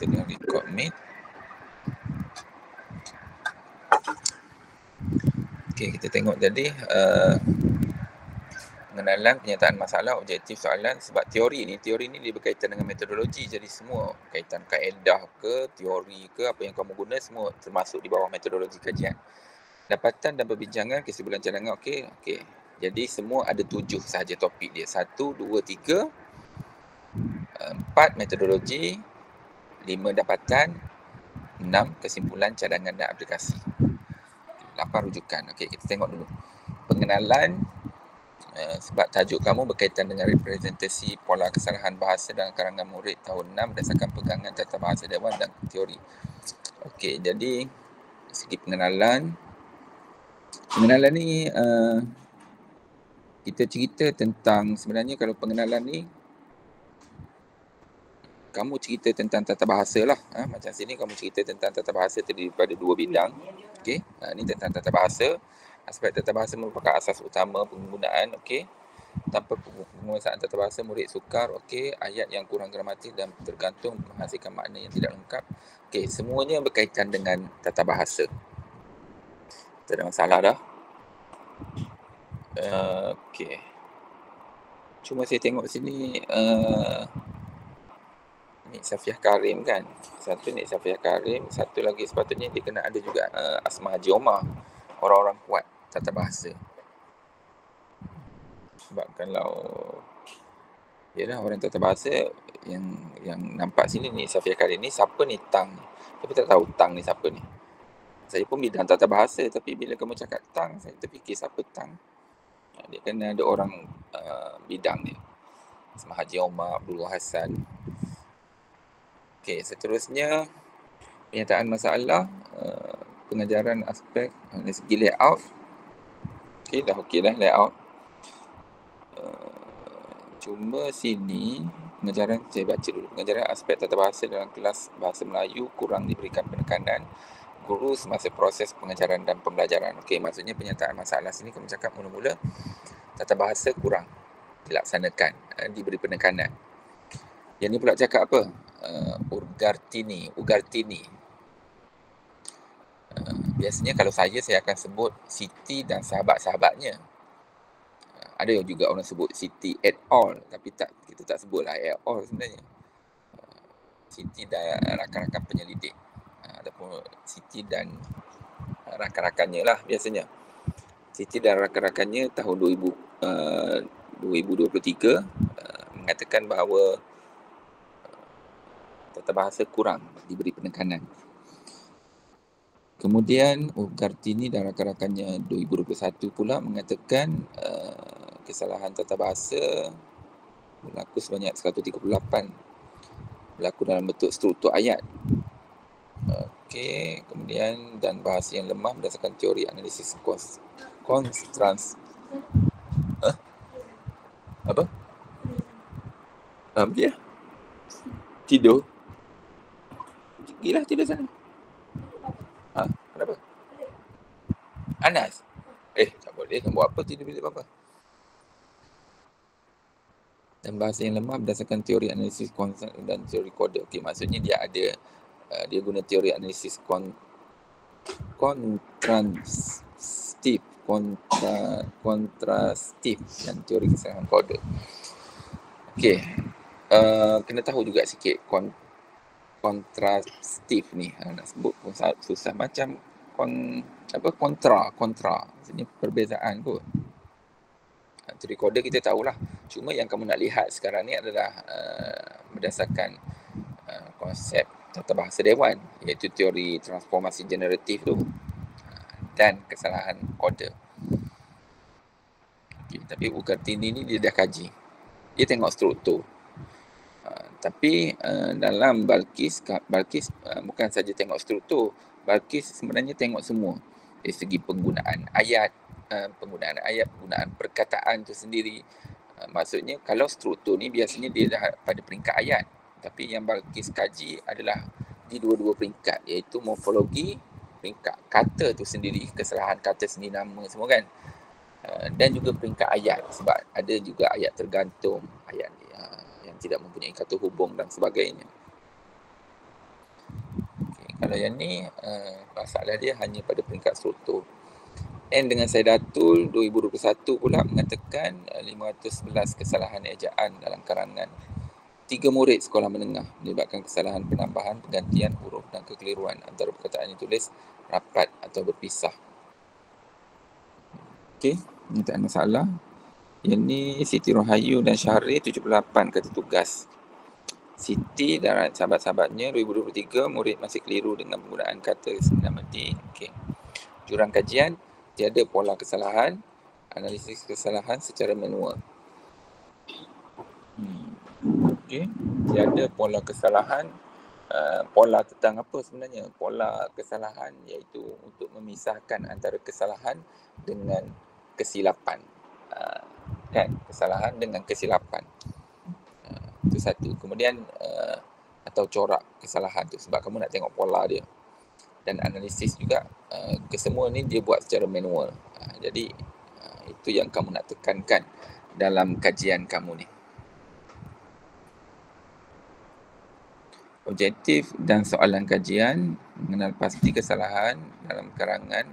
kita dengan record meet. Okey, kita tengok tadi pengenalan, penyataan masalah, objektif soalan. Sebab teori ni dia berkaitan dengan metodologi. Jadi semua kaitan kaedah ke, teori ke, apa yang kamu guna semua termasuk di bawah metodologi kajian. Dapatan dan perbincangan, kesimpulan cadangan. Okey. Jadi semua ada 7 sahaja topik dia. 1, 2, 3, 4 metodologi, 5 dapatan, 6 kesimpulan cadangan dan aplikasi. 8 rujukan. Okey, kita tengok dulu. Pengenalan, sebab tajuk kamu berkaitan dengan representasi pola kesalahan bahasa dalam karangan murid tahun 6 berdasarkan pegangan tata bahasa dewan dan teori. Okey, jadi segi pengenalan ni kita cerita tentang, sebenarnya kalau pengenalan ni kamu cerita tentang tata bahasa lah. Macam sini kamu cerita tentang tata bahasa terdiri daripada 2 bidang. Okey, ni tentang tata bahasa. Aspek tata bahasa merupakan asas utama penggunaan. Okey, tanpa penguasaan tata bahasa murid sukar. Okey, ayat yang kurang gramatik dan tergantung menghasilkan makna yang tidak lengkap. Okey, semuanya berkaitan dengan tata bahasa. Tak ada masalah dah. Okey, cuma saya tengok sini Nik Safiah Karim kan. Satu Nik Safiah Karim, satu lagi sepatutnya dia kena ada juga Asma Haji Omar, orang-orang kuat tata bahasa. Sebab kalau yalah orang tata bahasa yang nampak sini Nik Safiah Karim ni, siapa ni Tang ni? Tapi tak tahu Tang ni siapa ni. Saya pun bidang tata bahasa, tapi bila kamu cakap Tang, saya terfikir siapa Tang. Dia kena ada orang bidang dia. Asma Haji Omar, Abdullah Hassan. Okey, seterusnya penyataan masalah, pengajaran aspek dari segi layout. Okey dah layout. Cuma sini pengajaran, saya baca dulu. Pengajaran aspek tata bahasa dalam kelas bahasa Melayu kurang diberikan penekanan guru semasa proses pengajaran dan pembelajaran. Okey, maksudnya penyataan masalah sini kamu cakap mula-mula tata bahasa kurang dilaksanakan, diberi penekanan. Yang ni pula cakap apa? Ugartini. Biasanya kalau saya akan sebut Siti dan sahabat-sahabatnya. Ada juga orang sebut Siti et al, tapi kita tak sebutlah et al sebenarnya. Siti dan rakan-rakan penyelidik, ataupun Siti dan rakan-rakannya lah biasanya. Siti dan rakan-rakannya tahun 2023 mengatakan bahawa tata bahasa kurang diberi penekanan. Kemudian Ugartini dan rakan-rakannya 2021 pula mengatakan kesalahan tata bahasa berlaku sebanyak 138, berlaku dalam bentuk struktur ayat. Okey, kemudian dan bahasa yang lemah berdasarkan teori analisis kontrans. Apa? Dia tidur. Gilah tidur sana. Kenapa? Anas? Tak boleh. Kamu buat apa tidur bilik apa? Dan bahasa yang lemah berdasarkan teori analisis konsep dan teori kode. Okey, maksudnya dia ada dia guna teori analisis kontrastif dan teori kesalahan kode. Okey, kena tahu juga sikit kontrastif ni. Nak sebut pun susah, macam kontra. Maksudnya perbezaan kot. Teori kode kita tahulah. Cuma yang kamu nak lihat sekarang ni adalah berdasarkan konsep tata bahasa dewan, iaitu teori transformasi generatif tu dan kesalahan kode. Okay, tapi Ugartini ni dia dah kaji. Dia tengok struktur. Tapi dalam Balqis bukan saja tengok struktur. Balqis sebenarnya tengok semua. Dari segi penggunaan ayat, penggunaan perkataan tu sendiri. Maksudnya kalau struktur ni biasanya dia dah pada peringkat ayat. Tapi yang Balqis kaji adalah di dua-dua peringkat, iaitu morfologi, peringkat kata tu sendiri, kesalahan kata sendiri nama semua kan. Dan juga peringkat ayat, sebab ada juga ayat tergantung, ayat yang tidak mempunyai kata hubung dan sebagainya. Kalau yang ni, masalah dia hanya pada peringkat struktur. N dengan Saidatul 2021 pula mengatakan 511 kesalahan ejaan dalam karangan 3 murid sekolah menengah menyebabkan kesalahan penambahan, pergantian huruf dan kekeliruan antara perkataan yang tulis rapat atau berpisah. Okey, ini tak ada masalah. Yang ni Siti Rohayu dan Syahrir 78 kata tugas. Siti dan sahabat-sahabatnya 2023 murid masih keliru dengan penggunaan kata sembilan mati. Okey. Jurang kajian, tiada pola kesalahan, analisis kesalahan secara manual. Okey, tiada pola kesalahan. Pola tentang apa sebenarnya? Pola kesalahan iaitu untuk memisahkan antara kesalahan dengan kesilapan. Kan? Kesalahan dengan kesilapan. Itu satu. Kemudian atau corak kesalahan tu sebab kamu nak tengok pola dia. Dan analisis juga, kesemua ni dia buat secara manual. Jadi itu yang kamu nak tekankan dalam kajian kamu ni. Objektif dan soalan kajian, mengenal pasti kesalahan dalam karangan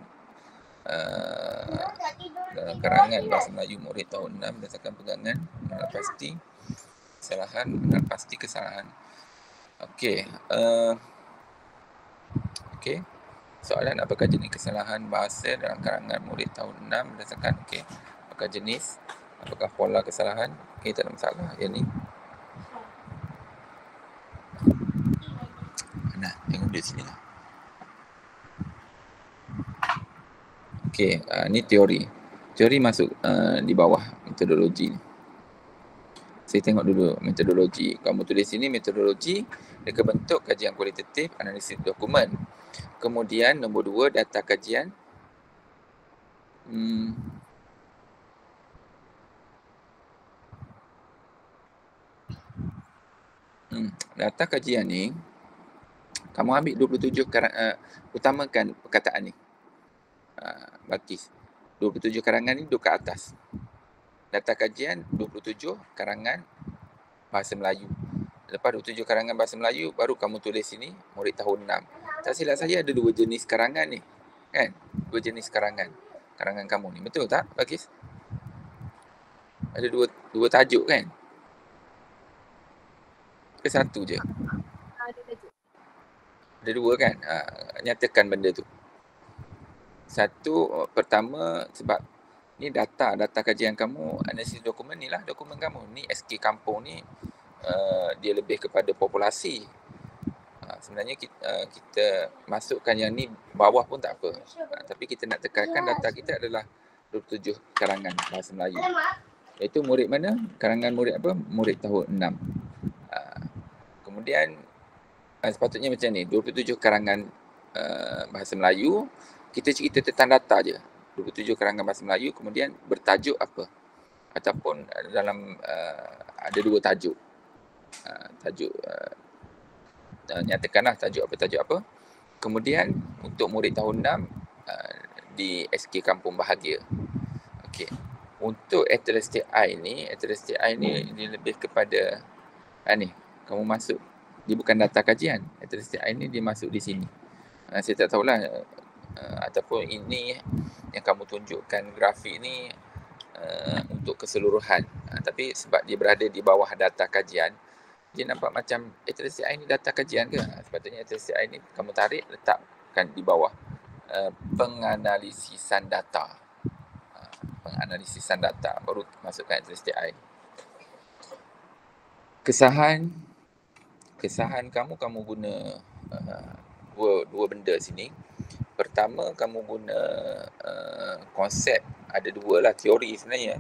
Bahasa Melayu murid tahun 6 berdasarkan pegangan mengenal pasti kesalahan, mengenal pasti kesalahan. Okey. Okey. Soalan, apakah jenis kesalahan bahasa dalam karangan murid tahun 6 berdasarkan apakah jenis, apakah pola kesalahan? Okey, tak ada masalah yang ni. Nah, tengok di sini lah. Okey, ni teori. Teori masuk di bawah metodologi ni. Saya tengok dulu metodologi. Kamu tulis sini metodologi, reka bentuk kajian kualitatif, analisis dokumen. Kemudian nombor 2, data kajian. Data kajian ni, kamu ambil 27 utamakan perkataan ni. Bakis. 27 karangan ni duduk ke atas. Data kajian 27 karangan bahasa Melayu. Lepas 27 karangan bahasa Melayu, baru kamu tulis sini murid tahun 6. Tak silap saya ada 2 jenis karangan ni. Kan? 2 jenis karangan. Karangan kamu ni. Betul tak, Bakis? Ada dua tajuk kan? Ke satu je? Ada tajuk. Ada 2 kan? Nyatakan benda tu. Satu, pertama sebab ni data kajian kamu, analisis dokumen ni lah dokumen kamu. Ni SK kampung ni dia lebih kepada populasi. Sebenarnya kita masukkan yang ni bawah pun tak apa. Tapi kita nak tekankan data kita adalah 27 karangan bahasa Melayu. Iaitu murid mana? Karangan murid apa? Murid tahun 6. Kemudian sepatutnya macam ni, 27 karangan bahasa Melayu. Kita cerita tentang data je. 27 karangan bahasa Melayu, kemudian bertajuk apa? Ataupun dalam ada 2 tajuk. Nyatakanlah tajuk apa. Kemudian untuk murid tahun 6 di SK Kampung Bahagia. Okey. Untuk Atelestik I ni dia lebih kepada ni, kamu masuk. Dia bukan data kajian. Atelestik I ni dia masuk di sini. Saya tak tahulah ataupun ini yang kamu tunjukkan grafik ni untuk keseluruhan. Tapi sebab dia berada di bawah data kajian, dia nampak macam Atelestik I ni data kajian ke? Sepatutnya Atelestik I ni kamu tarik, letakkan di bawah penganalisisan data. Penganalisisan data, baru masukkan Atelestik I. Kesahan kamu guna dua benda sini. Pertama, kamu guna konsep, ada 2 lah teori sebenarnya.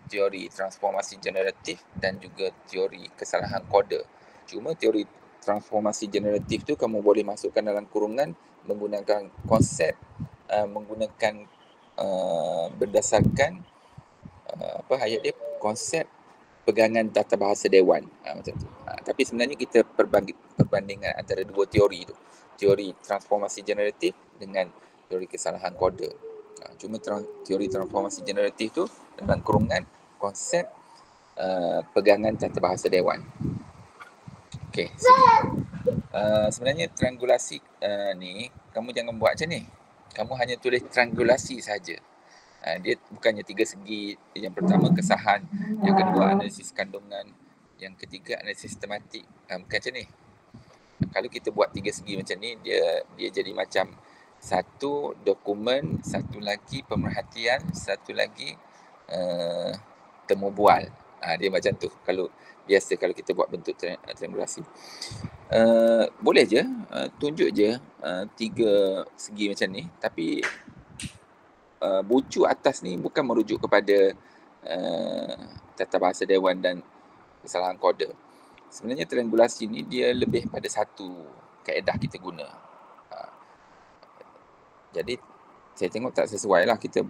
Teori transformasi generatif dan juga teori kesalahan kode. Cuma teori transformasi generatif tu kamu boleh masukkan dalam kurungan menggunakan konsep, menggunakan berdasarkan ayat dia, konsep pegangan tata bahasa dewan, macam tu. Tapi sebenarnya kita perbandingan antara 2 teori tu. Teori transformasi generatif dengan teori kesalahan kode. Cuma teori transformasi generatif tu dalam kurungan konsep pegangan tata bahasa dewan. Okey, sini. Sebenarnya triangulasi ni kamu jangan buat macam ni. Kamu hanya tulis triangulasi saja. Dia bukannya tiga segi. Yang pertama kesahan, yang kedua analisis kandungan, yang ketiga analisis tematik. Bukan macam ni. Kalau kita buat tiga segi macam ni, dia jadi macam satu dokumen, satu lagi pemerhatian, satu lagi temu bual. Dia macam tu. Kalau biasa kalau kita buat bentuk triangulasi. Boleh je tunjuk je tiga segi macam ni, tapi bucu atas ni bukan merujuk kepada tata bahasa Dewan dan kesalahan kode. Sebenarnya triangulasi ni dia lebih pada satu kaedah kita guna. Jadi saya tengok tak sesuai lah kita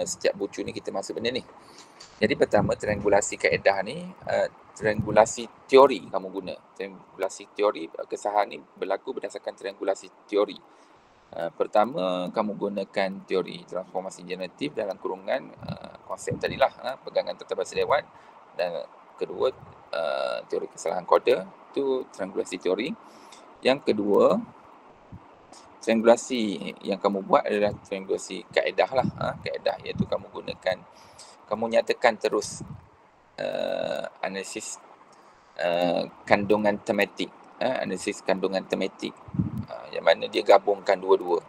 setiap bucu ni kita masuk benda ni. Jadi pertama triangulasi kaedah ni, triangulasi teori kamu guna. Triangulasi teori, kesahan ni berlaku berdasarkan triangulasi teori. Pertama, kamu gunakan teori transformasi generatif dalam kurungan konsep tadilah, pegangan tata bahasa Dewan, dan kedua teori kesalahan kode, itu triangulasi teori. Yang kedua, triangulasi yang kamu buat adalah triangulasi kaedah lah, kaedah, iaitu kamu gunakan, kamu nyatakan terus analisis kandungan tematik, analisis kandungan tematik, yang mana dia gabungkan dua-dua,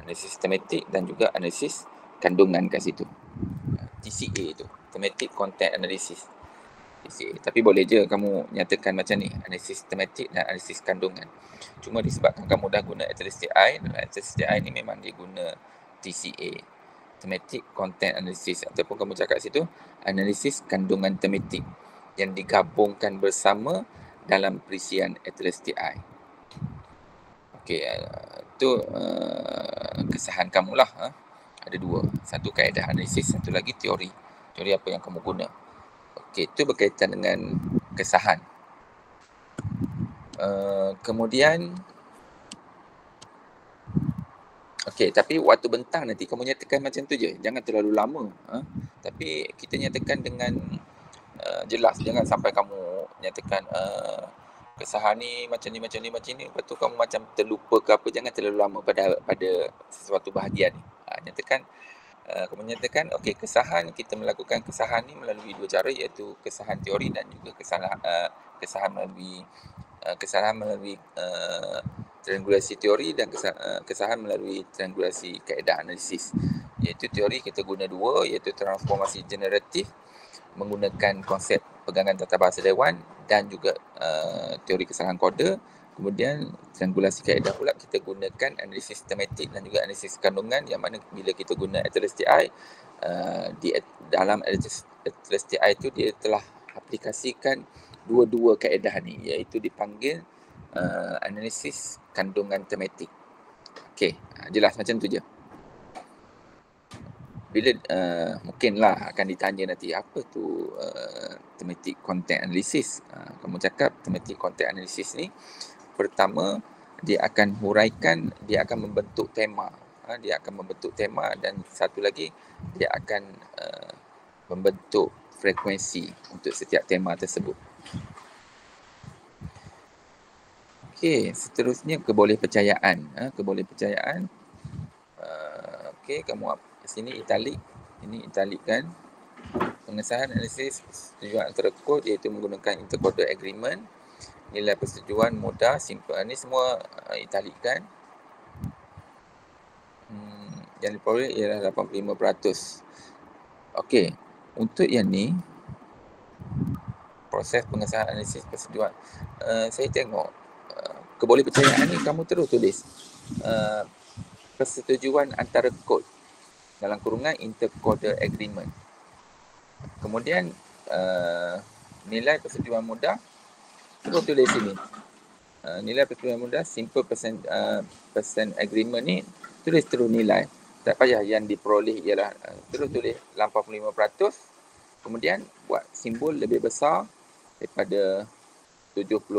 analisis tematik dan juga analisis kandungan kat situ, TCA tu, Thematic Content Analysis, TCA. Tapi boleh je kamu nyatakan macam ni, analisis tematik dan analisis kandungan. Cuma disebabkan kamu dah guna Atlas TI, dan Atlas TI ni memang dia guna TCA, Thematic Content Analysis, ataupun kamu cakap situ analisis kandungan tematik yang digabungkan bersama dalam perisian Atlas TI. Okey, itu kesahan kamulah. Ada dua, satu kaedah analisis, satu lagi teori. Teori apa yang kamu guna. Okey, itu berkaitan dengan kesahan. Kemudian okey, tapi waktu bentang nanti kamu nyatakan macam tu je, jangan terlalu lama. Tapi kita nyatakan dengan jelas, jangan sampai kamu nyatakan kesahan ni macam ni, lepas tu kamu macam terlupa ke apa. Jangan terlalu lama pada sesuatu bahagian ni. Nyatakan, kamu nyatakan okey, kesahan, kita melakukan kesahan ni melalui dua cara, iaitu kesahan teori dan juga kesahan melalui triangulasi teori, dan kesahan melalui triangulasi kaedah analisis. Iaitu teori kita guna dua, iaitu transformasi generatif menggunakan konsep pegangan tata bahasa Dewan dan juga teori kesalahan kode. Kemudian triangulasi kaedah pula kita gunakan analisis tematik dan juga analisis kandungan, yang mana bila kita guna Atlas TI, di dalam Atlas TI itu dia telah aplikasikan dua-dua kaedah ni, iaitu dipanggil analisis kandungan tematik. Okey, jelas macam tu je. Bila mungkinlah akan ditanya nanti, apa tu thematic content analysis. Kamu cakap thematic content analysis ni, pertama dia akan huraikan, dia akan membentuk tema, dan satu lagi dia akan membentuk frekuensi untuk setiap tema tersebut. Okey, seterusnya kebolehpercayaan. Kebolehpercayaan. Okey, kamu sini italik, ini italik kan. Pengesahan analisis persetujuan antara kod, iaitu menggunakan intercoder agreement. Nilai persetujuan mudah, simple. Ini semua italik kan. Yang diperoleh ialah 85%. Okey, untuk yang ni, proses pengesahan analisis persetujuan, saya tengok kebolehpercayaan ni kamu terus tulis persetujuan antara kod dalam kurungan intercoder agreement. Kemudian nilai persetujuan mudah terus tulis sini. Nilai persetujuan mudah simple percent agreement ni tulis terus nilai. Tak payah yang diperoleh ialah terus tulis 85%. Kemudian buat simbol lebih besar daripada 70%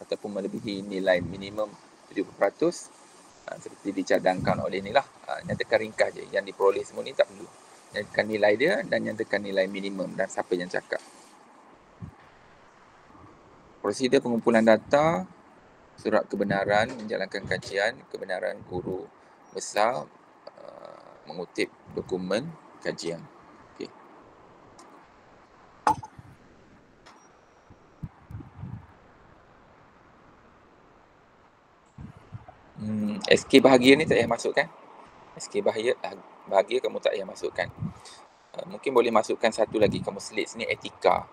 ataupun melebihi nilai minimum 70%, seperti dicadangkan oleh ni lah. Nyatakan ringkas je, yang diperoleh semua ni tak perlu. Nyatakan nilai dia dan nyatakan nilai minimum dan siapa yang cakap. Prosedur pengumpulan data, surat kebenaran menjalankan kajian, kebenaran guru besar mengutip dokumen kajian. Okey. SK bahagia ni tak payah masukkan. SK bahagia kamu tak payah masukkan. Mungkin boleh masukkan satu lagi, kamu selit sini etika.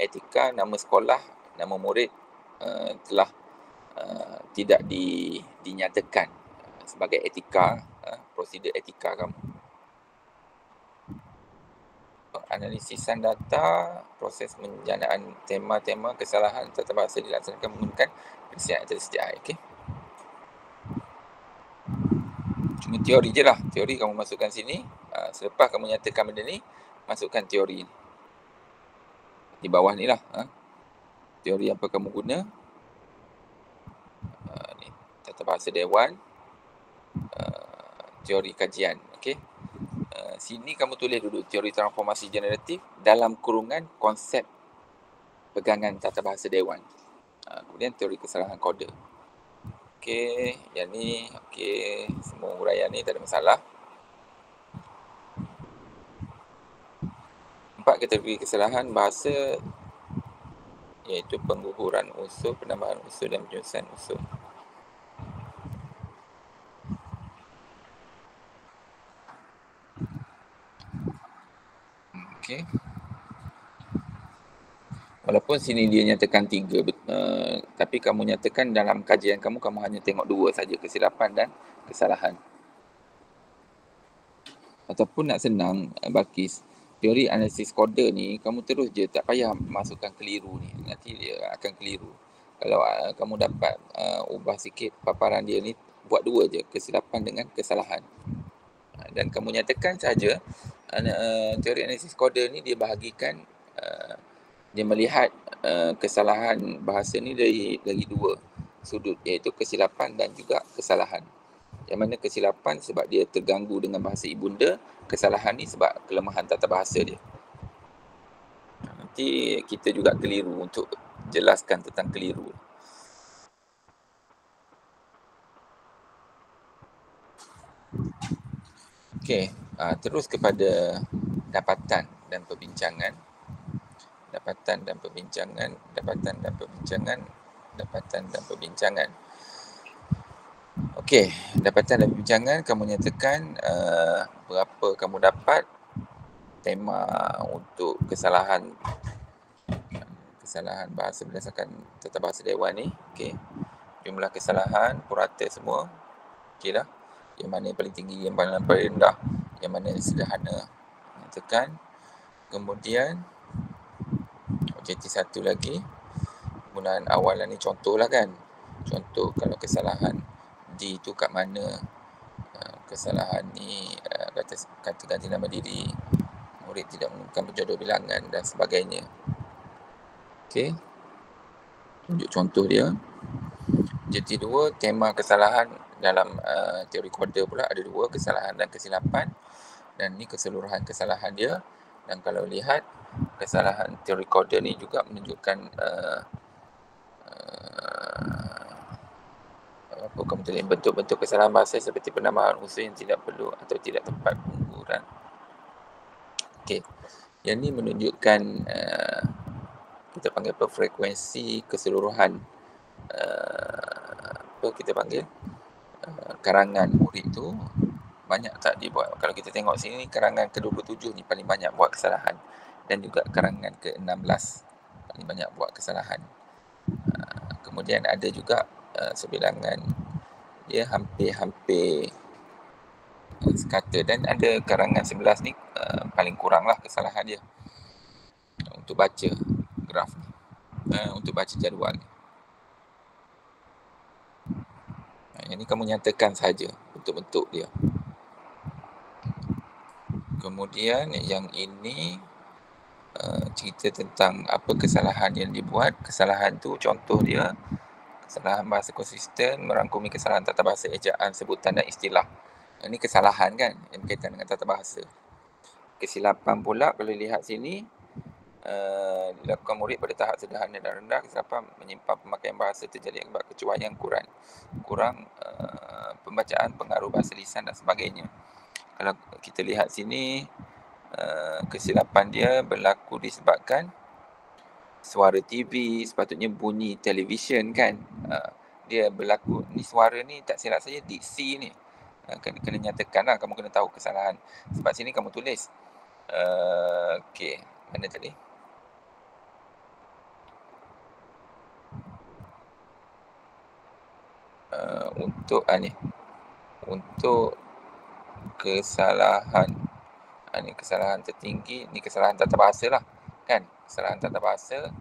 Etika, nama sekolah, nama murid telah tidak dinyatakan sebagai etika, prosedur etika kamu. Analisisan data, proses penjanaan tema-tema kesalahan tata bahasa dilaksanakan menggunakan perisian yang tersedia. Okey. Cuma teori je lah. Teori kamu masukkan sini. Selepas kamu nyatakan benda ni, masukkan teori di bawah ni lah. Teori apa kamu guna. Ni, tata bahasa Dewan. Teori kajian. Okey. Sini kamu tulis dulu teori transformasi generatif dalam kurungan konsep pegangan tata bahasa Dewan. Kemudian teori kesalahan kode. Okey, yang ni okey, semua uraian ni tak ada masalah. 4 kategori kesalahan bahasa iaitu pengguguran unsur, penambahan unsur dan penjurusan unsur. Okey. Walaupun sini dia nyatakan 3, tapi kamu nyatakan dalam kajian kamu hanya tengok 2 saja, kesilapan dan kesalahan. Ataupun nak senang, Balkis, teori analisis kode ni, kamu terus je, tak payah masukkan keliru ni. Nanti dia akan keliru. Kalau kamu dapat ubah sikit paparan dia ni, buat 2 je, kesilapan dengan kesalahan. Dan kamu nyatakan saja, teori analisis kode ni dia bahagikan, dia melihat kesalahan bahasa ni dari 2 sudut, iaitu kesilapan dan juga kesalahan. Yang mana kesilapan sebab dia terganggu dengan bahasa ibunda, kesalahan ni sebab kelemahan tata bahasa dia. Nanti kita juga keliru untuk jelaskan tentang keliru. Okey, terus kepada dapatan dan perbincangan. Dapatan dan perbincangan, dapatan dan perbincangan, dapatan dan perbincangan. Okey, dapatan dan perbincangan, kamu nyatakan berapa kamu dapat tema untuk kesalahan bahasa berdasarkan tata bahasa Dewan ni. Okey, jumlah kesalahan, purata semua. Okey lah. Yang mana yang paling tinggi, yang paling rendah, yang mana yang sederhana. Nyatakan. Kemudian objektif satu lagi, penggunaan awalan ni contoh lah kan. Contoh kalau kesalahan D tu kat mana, kesalahan ni kata ganti nama diri, murid tidak menggunakan penjodoh bilangan dan sebagainya. Okey, tunjuk contoh dia. Objektif 2, tema kesalahan dalam teori kode pula ada 2, kesalahan dan kesilapan. Dan ni keseluruhan kesalahan dia. Dan kalau lihat, kesalahan teori kode ni juga menunjukkan apa kamu tulis, bentuk-bentuk kesalahan bahasa seperti penambahan unsur yang tidak perlu atau tidak tepat pengguguran. Okey, yang ni menunjukkan kita panggil apa, frekuensi keseluruhan apa kita panggil karangan murid tu banyak tak dibuat. Kalau kita tengok sini, karangan ke-27 ni paling banyak buat kesalahan, dan juga karangan ke-16 paling banyak buat kesalahan. Kemudian ada juga sebilangan dia hampir-hampir sekata, dan ada karangan 11 ni paling kurang lah kesalahan dia untuk baca graf ni, untuk baca jadual ni. Yang ni kamu nyatakan saja bentuk-bentuk dia. Kemudian yang ini cerita tentang apa kesalahan yang dibuat. Kesalahan tu contoh dia, kesalahan bahasa konsisten, merangkumi kesalahan tata bahasa ejaan, sebutan dan istilah. Ini kesalahan kan yang berkaitan dengan tata bahasa. Kesilapan pula kalau lihat sini, dilakukan murid pada tahap sederhana dan rendah. Kesilapan menyimpan pemakaian bahasa terjadi akibat kecuaian kurang pembacaan, pengaruh bahasa lisan dan sebagainya. Kalau kita lihat sini, kesilapan dia berlaku disebabkan suara TV, sepatutnya bunyi televisyen kan. Dia berlaku, ni suara ni tak silap saya diksi ni. Kena nyatakan lah, kamu kena tahu kesalahan. Sebab sini kamu tulis. Okey, mana tadi? Untuk kesalahan ni kesalahan tertinggi, ni kesalahan tata bahasa lah kan. Kesalahan tata bahasa,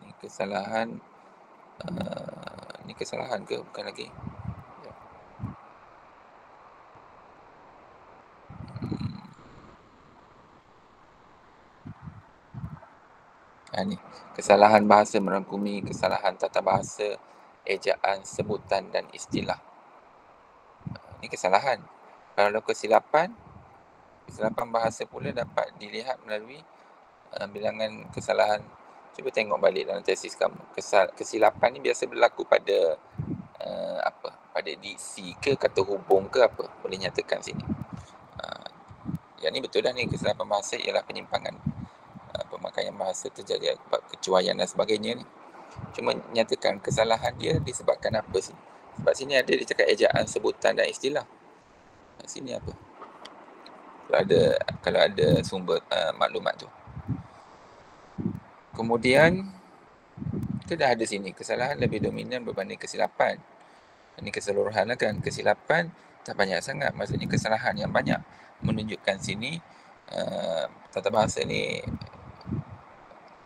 ni kesalahan ke bukan lagi? Ni kesalahan bahasa merangkumi kesalahan tata bahasa, ejaan, sebutan dan istilah. Ni kesalahan. Kalau kesilapan bahasa pula dapat dilihat melalui bilangan kesalahan. Cuba tengok balik dalam tesis kamu. Kesilapan ni biasa berlaku pada pada diksi ke, kata hubung ke apa. Boleh nyatakan sini. Yang ni betul dah ni, kesilapan bahasa ialah penyimpangan pemakaian bahasa terjadi akibat kecuaian dan sebagainya ni. Cuma nyatakan kesalahan dia disebabkan apa sih? Sebab sini ada dia cakap ejaan, sebutan dan istilah. Sini apa? Kalau ada sumber maklumat tu. Kemudian kita dah ada sini kesalahan lebih dominan berbanding kesilapan. Ini keseluruhan lah kan. Kesilapan tak banyak sangat, maksudnya kesalahan yang banyak. Menunjukkan sini tata bahasa ni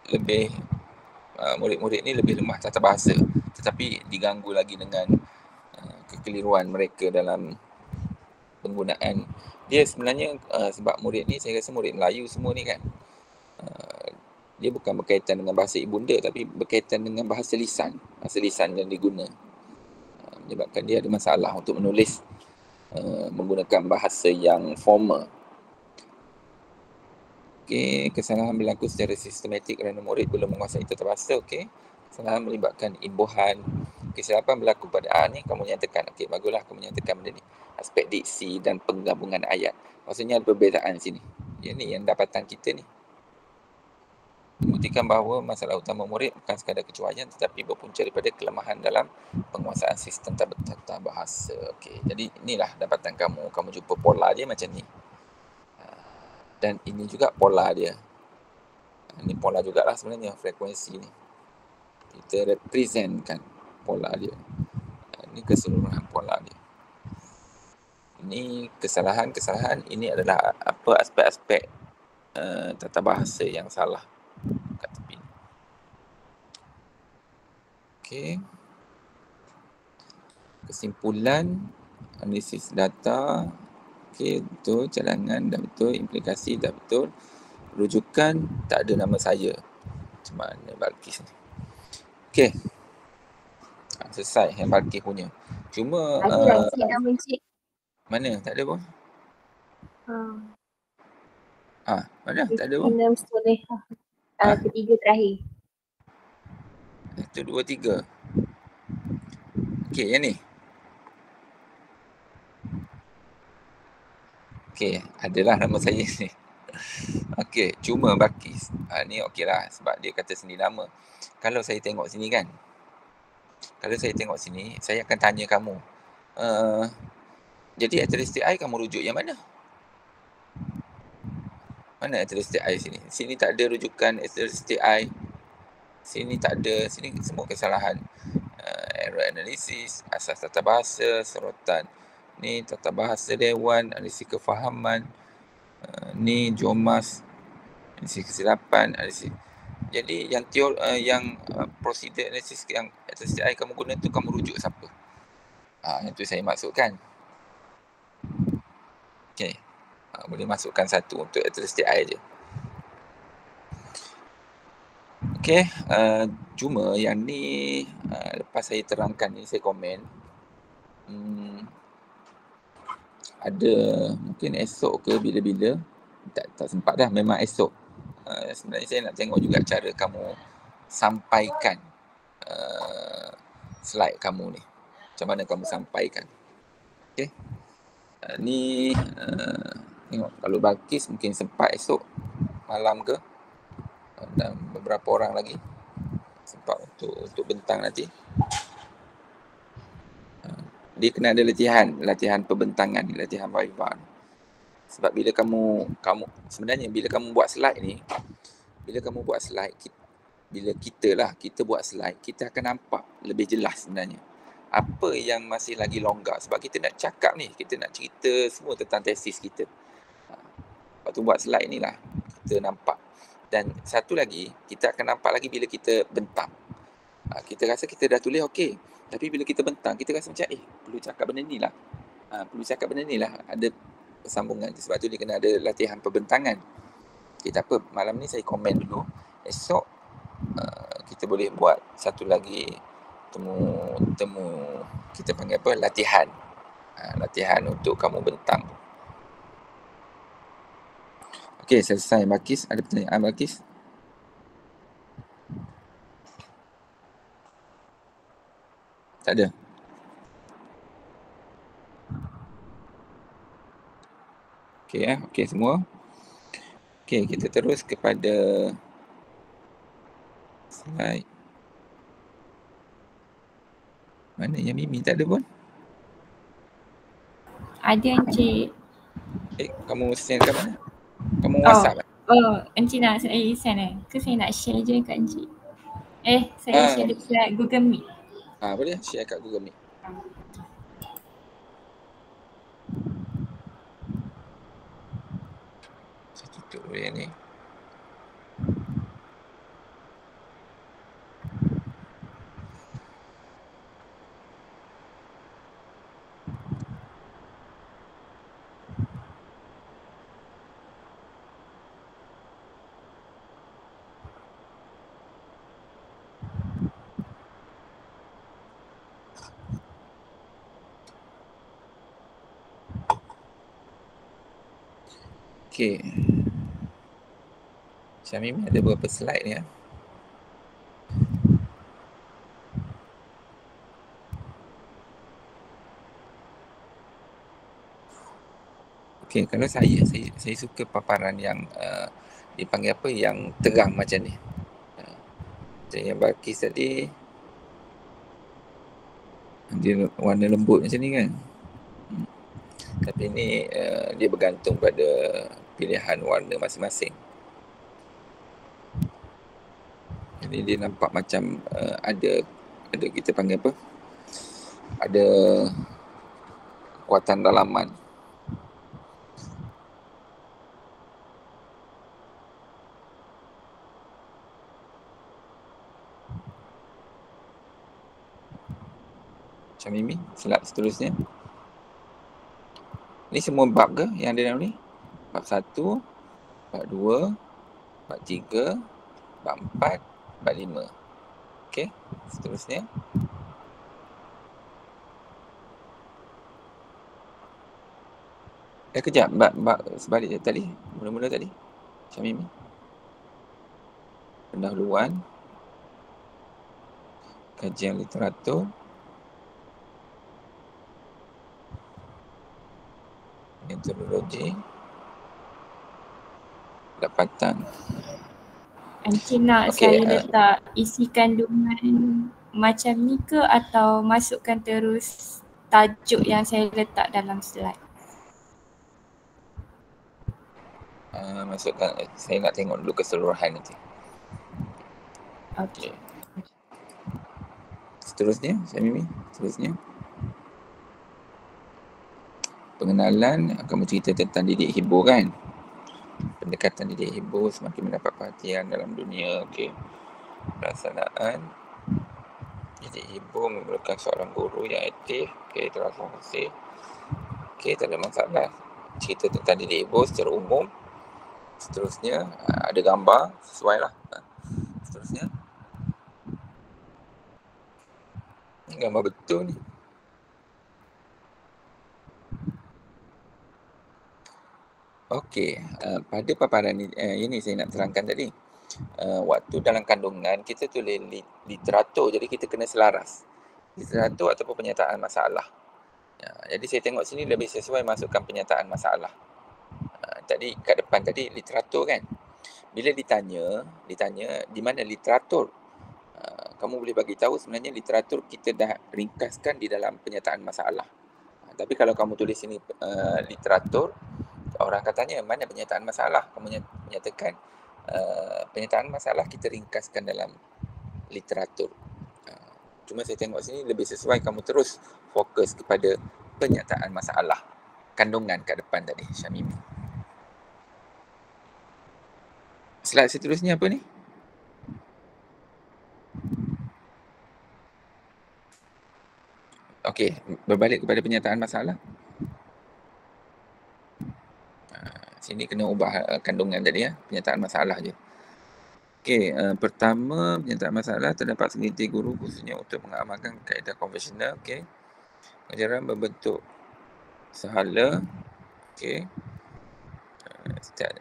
lebih murid-murid ni lebih lemah tata bahasa, tetapi diganggu lagi dengan kekeliruan mereka dalam penggunaan. Dia sebenarnya sebab murid ni, saya rasa murid Melayu semua ni kan, dia bukan berkaitan dengan bahasa ibunda, tapi berkaitan dengan bahasa lisan yang diguna, menyebabkan dia ada masalah untuk menulis menggunakan bahasa yang formal. Okey, kesalahan berlaku secara sistematik kerana murid belum menguasai tata bahasa. Okey, kesalahan melibatkan imbuhan. Kesilapan berlaku pada ni kamu nyatakan. Okey, baguslah kamu nyatakan benda ni. Aspek diksi dan penggabungan ayat. Maksudnya ada perbezaan sini. Yang ni yang dapatan kita ni. Membuktikan bahawa masalah utama murid bukan sekadar kecuaian, tetapi berpunca daripada kelemahan dalam penguasaan sistem tata bahasa. Okey, jadi inilah dapatan kamu. Kamu jumpa pola dia macam ni. Dan ini juga pola dia. Ini pola jugalah sebenarnya, frekuensi ni. Kita representkan pola dia. Ini keseluruhan pola dia. Ini kesalahan. Ini adalah apa aspek-aspek tata bahasa yang salah kat tepi. Okey. Kesimpulan, analisis data. Okey, betul. Cadangan dah betul. Implikasi dah betul. Rujukan tak ada nama saya. Macam mana Balkis ni? Okey. Selesai yang Balkis punya. Cuma ada nama Encik. mana? Tak ada pun. Mana? Tak ada pun. Nama Solehah. Ketiga terakhir. 1, 2, 3. Okey, yang ni. Okey, adalah nama saya ni. Okey, cuma Balkis. Ni okey lah sebab dia kata sendiri nama. Kalau saya tengok sini kan. Saya akan tanya kamu. Jadi atelistik I kamu rujuk yang mana? Mana atelistik I sini? Sini tak ada rujukan atelistik I. Sini tak ada, sini semua kesalahan. Error analisis, asas tata bahasa, sorotan. Ni tata bahasa dewan, analisis kefahaman. Ni JOMAS, analisis kesilapan, analisis. Jadi yang prosedur analisis yang atelistik I kamu guna tu, kamu rujuk siapa? Yang tu saya maksudkan. Okey. Boleh masukkan satu untuk atelistik I je. Okey, cuma yang ni lepas saya terangkan ni, saya komen. ada mungkin esok ke bila-bila, tak sempat dah, memang esok. Sebenarnya saya nak tengok juga cara kamu sampaikan slide kamu ni. Macam mana kamu sampaikan. Okey. Ni tengok kalau Balkis mungkin sempat esok malam ke, dan beberapa orang lagi sempat untuk bentang nanti. Dia kena ada latihan perbentangan ni, latihan Viva ni. Sebab bila kamu sebenarnya bila kamu buat slide ni, bila kita buat slide, kita akan nampak lebih jelas sebenarnya apa yang masih lagi longgar. Sebab kita nak cakap ni, kita nak cerita semua tentang tesis kita. Lepas tu buat slide ni lah kita nampak. Dan satu lagi, kita akan nampak lagi bila kita bentang. Kita rasa kita dah tulis okey, tapi bila kita bentang, kita rasa macam perlu cakap benda ni lah. Ada sambungan. Sebab tu dia kena ada latihan perbentangan. Okay, tak apa, malam ni saya komen dulu. Esok kita boleh buat satu lagi temu kita panggil apa, latihan untuk kamu bentang. Okey, selesai Balkis. Ada pertanyaan Balkis? Tak ada. Okey okey semua. Okey, kita terus kepada slide. Mana yang Mimi tak ada pun? Ada Encik. Kamu send kat mana? Kamu WhatsApp? Encik nak saya send ke saya nak share je kat Encik? Saya share dekat Google Meet. Boleh share kat Google Meet. Saya tutup dulu yang ni. Okey. Syamimi ada berapa slide ni ya? Okey, kalau saya suka paparan yang dipanggil apa, yang terang macam ni. Macam yang Balkis tadi, dia warna lembut macam ni kan. Tapi ni dia bergantung pada pilihan warna masing-masing. Jadi dia nampak macam ada kita panggil apa, ada kekuatan dalaman. Macam Mimi, slide seterusnya. Ni semua bab ke yang ada dalam ni? Bab 1, bab 2, bab 3, bab 4, bab 5. Okey, seterusnya. Kejap, bab sebalik tadi. Mula-mula tadi. Macam Mimi. Pendahuluan. Kajian literatur. Metodologi. Dapatan. Encik nak saya letak isi kandungan macam ni ke atau masukkan terus tajuk yang saya letak dalam slide? Masukkan, saya nak tengok dulu keseluruhan nanti. Okey. Seterusnya, Syamimi, seterusnya. Pengenalan, kamu cerita tentang didik hibur kan? Pendekatan didik hibur semakin mendapat perhatian dalam dunia. Okey. Pelaksanaan didik hibur memerlukan seorang guru yang aktif. Okey, terima kasih. Okey, tak ada masalah. Cerita tentang didik hibur secara umum. Seterusnya, ada gambar, sesuai lah. Seterusnya. Ini gambar betul ni. Okey, pada paparan ini saya nak terangkan tadi. Waktu dalam kandungan kita tulis literatur, jadi kita kena selaras. Literatur ataupun penyataan masalah. Jadi saya tengok sini lebih sesuai masukkan penyataan masalah. Tadi kat depan tadi literatur kan. Bila ditanya di mana literatur, kamu boleh bagi tahu sebenarnya literatur kita dah ringkaskan di dalam penyataan masalah. Tapi kalau kamu tulis sini literatur, orang akan tanya mana penyataan masalah. Kamu menyatakan penyataan masalah kita ringkaskan dalam literatur. Cuma saya tengok sini lebih sesuai kamu terus fokus kepada penyataan masalah. Kandungan kat depan tadi, Syamimi. Slide seterusnya apa ni? Okey, berbalik kepada penyataan masalah. Sini kena ubah kandungan tadi ya, penyataan masalah je. Okey, pertama penyataan masalah terdapat segelintir guru khususnya untuk mengamalkan kaedah konvensional. Okey, pengajaran berbentuk sahala. Okey,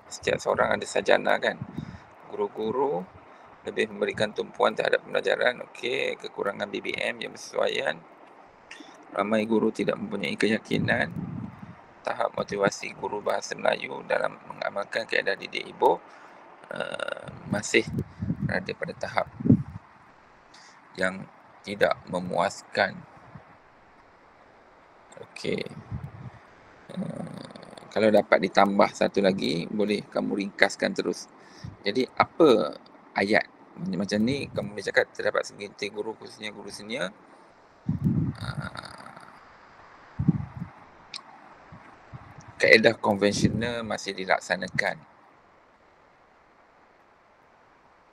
setiap seorang ada sarjana kan. Guru-guru lebih memberikan tumpuan terhadap pembelajaran. Okey, kekurangan BBM yang bersesuaian. Ramai guru tidak mempunyai keyakinan. Tahap motivasi guru bahasa Melayu dalam mengamalkan kaedah didik ibu masih berada pada tahap yang tidak memuaskan. Okey. Kalau dapat ditambah satu lagi, boleh kamu ringkaskan terus. Jadi apa ayat macam ni kamu boleh cakap terdapat segelintir guru khususnya guru senior kaedah konvensional masih dilaksanakan.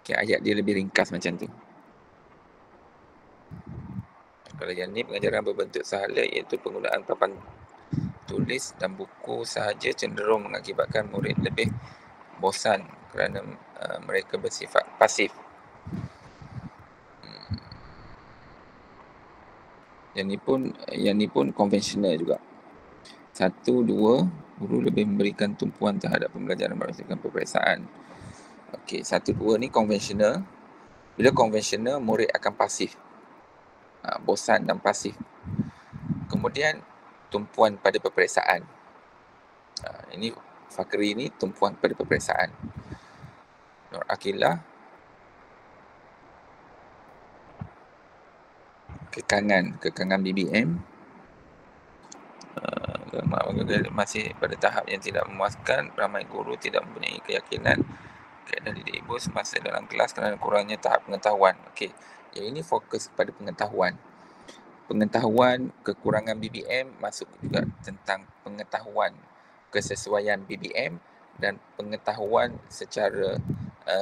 Okay, ayat dia lebih ringkas macam tu. Kalau yang ni pengajaran berbentuk sahala iaitu penggunaan papan tulis dan buku sahaja cenderung mengakibatkan murid lebih bosan kerana mereka bersifat pasif. Yang ni pun konvensional juga. 1, 2, guru lebih memberikan tumpuan terhadap pembelajaran berdasarkan peperiksaan. Okey, 1, 2 ni konvensional. Bila konvensional, murid akan pasif. Bosan dan pasif. Kemudian, tumpuan pada peperiksaan. Ini Fakri ni tumpuan pada peperiksaan. Nur Akilah, kekangan BBM. Masih pada tahap yang tidak memuaskan. Ramai guru tidak mempunyai keyakinan kaedah didik ibu semasa dalam kelas kerana kurangnya tahap pengetahuan. Okey, yang ini fokus pada pengetahuan. Pengetahuan, kekurangan BBM masuk juga tentang pengetahuan kesesuaian BBM dan pengetahuan secara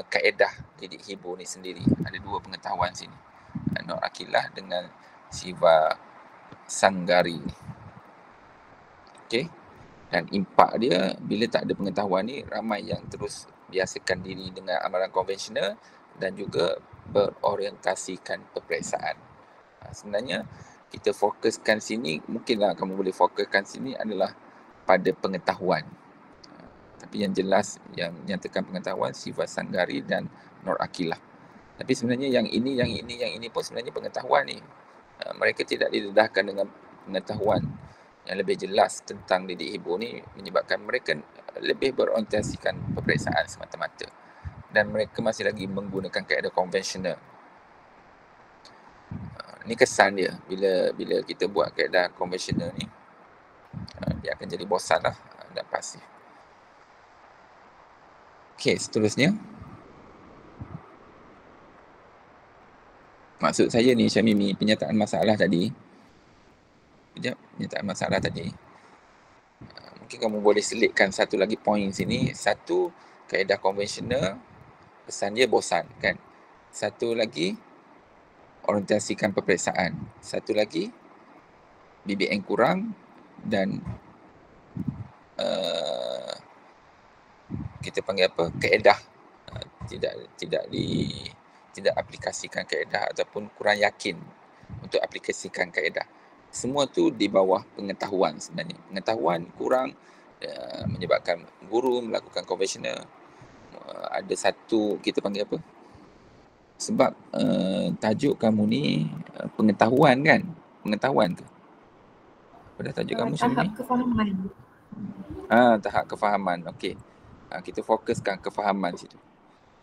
kaedah didik ibu ni sendiri. Ada 2 pengetahuan sini. Nur Akilah dengan Siva Sanggari ni. Okey. Dan impak dia bila tak ada pengetahuan ni, ramai yang terus biasakan diri dengan amalan konvensional dan juga berorientasikan peperiksaan. Sebenarnya kita fokuskan sini, mungkinlah kamu boleh fokuskan sini adalah pada pengetahuan. Tapi yang jelas yang nyatakan pengetahuan Siva Sanggari dan Nur Akilah. Tapi sebenarnya yang ini pun sebenarnya pengetahuan ni. Mereka tidak didedahkan dengan pengetahuan yang lebih jelas tentang didik ibu ni menyebabkan mereka lebih berorientasikan peperiksaan semata-mata dan mereka masih lagi menggunakan kaedah konvensional. Ni kesan dia bila kita buat kaedah konvensional ni, dia akan jadi bosan lah dan pasif. Okey, seterusnya. Maksud saya ni Syamimi, penyataan masalah tadi. Penyataan masalah tadi. Mungkin kamu boleh selitkan satu lagi poin sini. Satu, kaedah konvensional, pesan dia bosan kan. Satu lagi, orientasikan peperiksaan. Satu lagi, BBM kurang dan kita panggil apa? Kaedah. Tidak aplikasikan kaedah ataupun kurang yakin untuk aplikasikan kaedah. Semua tu di bawah pengetahuan sebenarnya. Pengetahuan kurang menyebabkan guru melakukan konvensional. Ada satu, kita panggil apa? Sebab tajuk kamu ni pengetahuan kan? Pengetahuan ke? Pada tajuk kamu tahap kefahaman. Tahap kefahaman. Okey. Kita fokuskan kefahaman situ.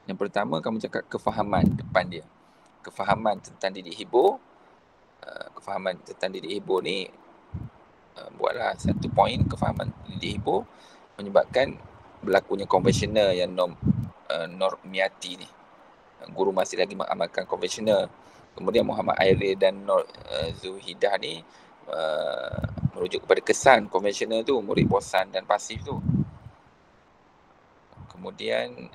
Yang pertama kamu cakap kefahaman depan dia. Kefahaman tentang didik hibur. Kefahaman tentang didik hibur ni buatlah satu poin kefahaman didik hibur menyebabkan berlakunya konvensional yang normiati ni. Guru masih lagi mengamalkan konvensional. Kemudian Muhammad Airil dan Nur Zuhidah ni merujuk kepada kesan konvensional tu, murid bosan dan pasif tu. Kemudian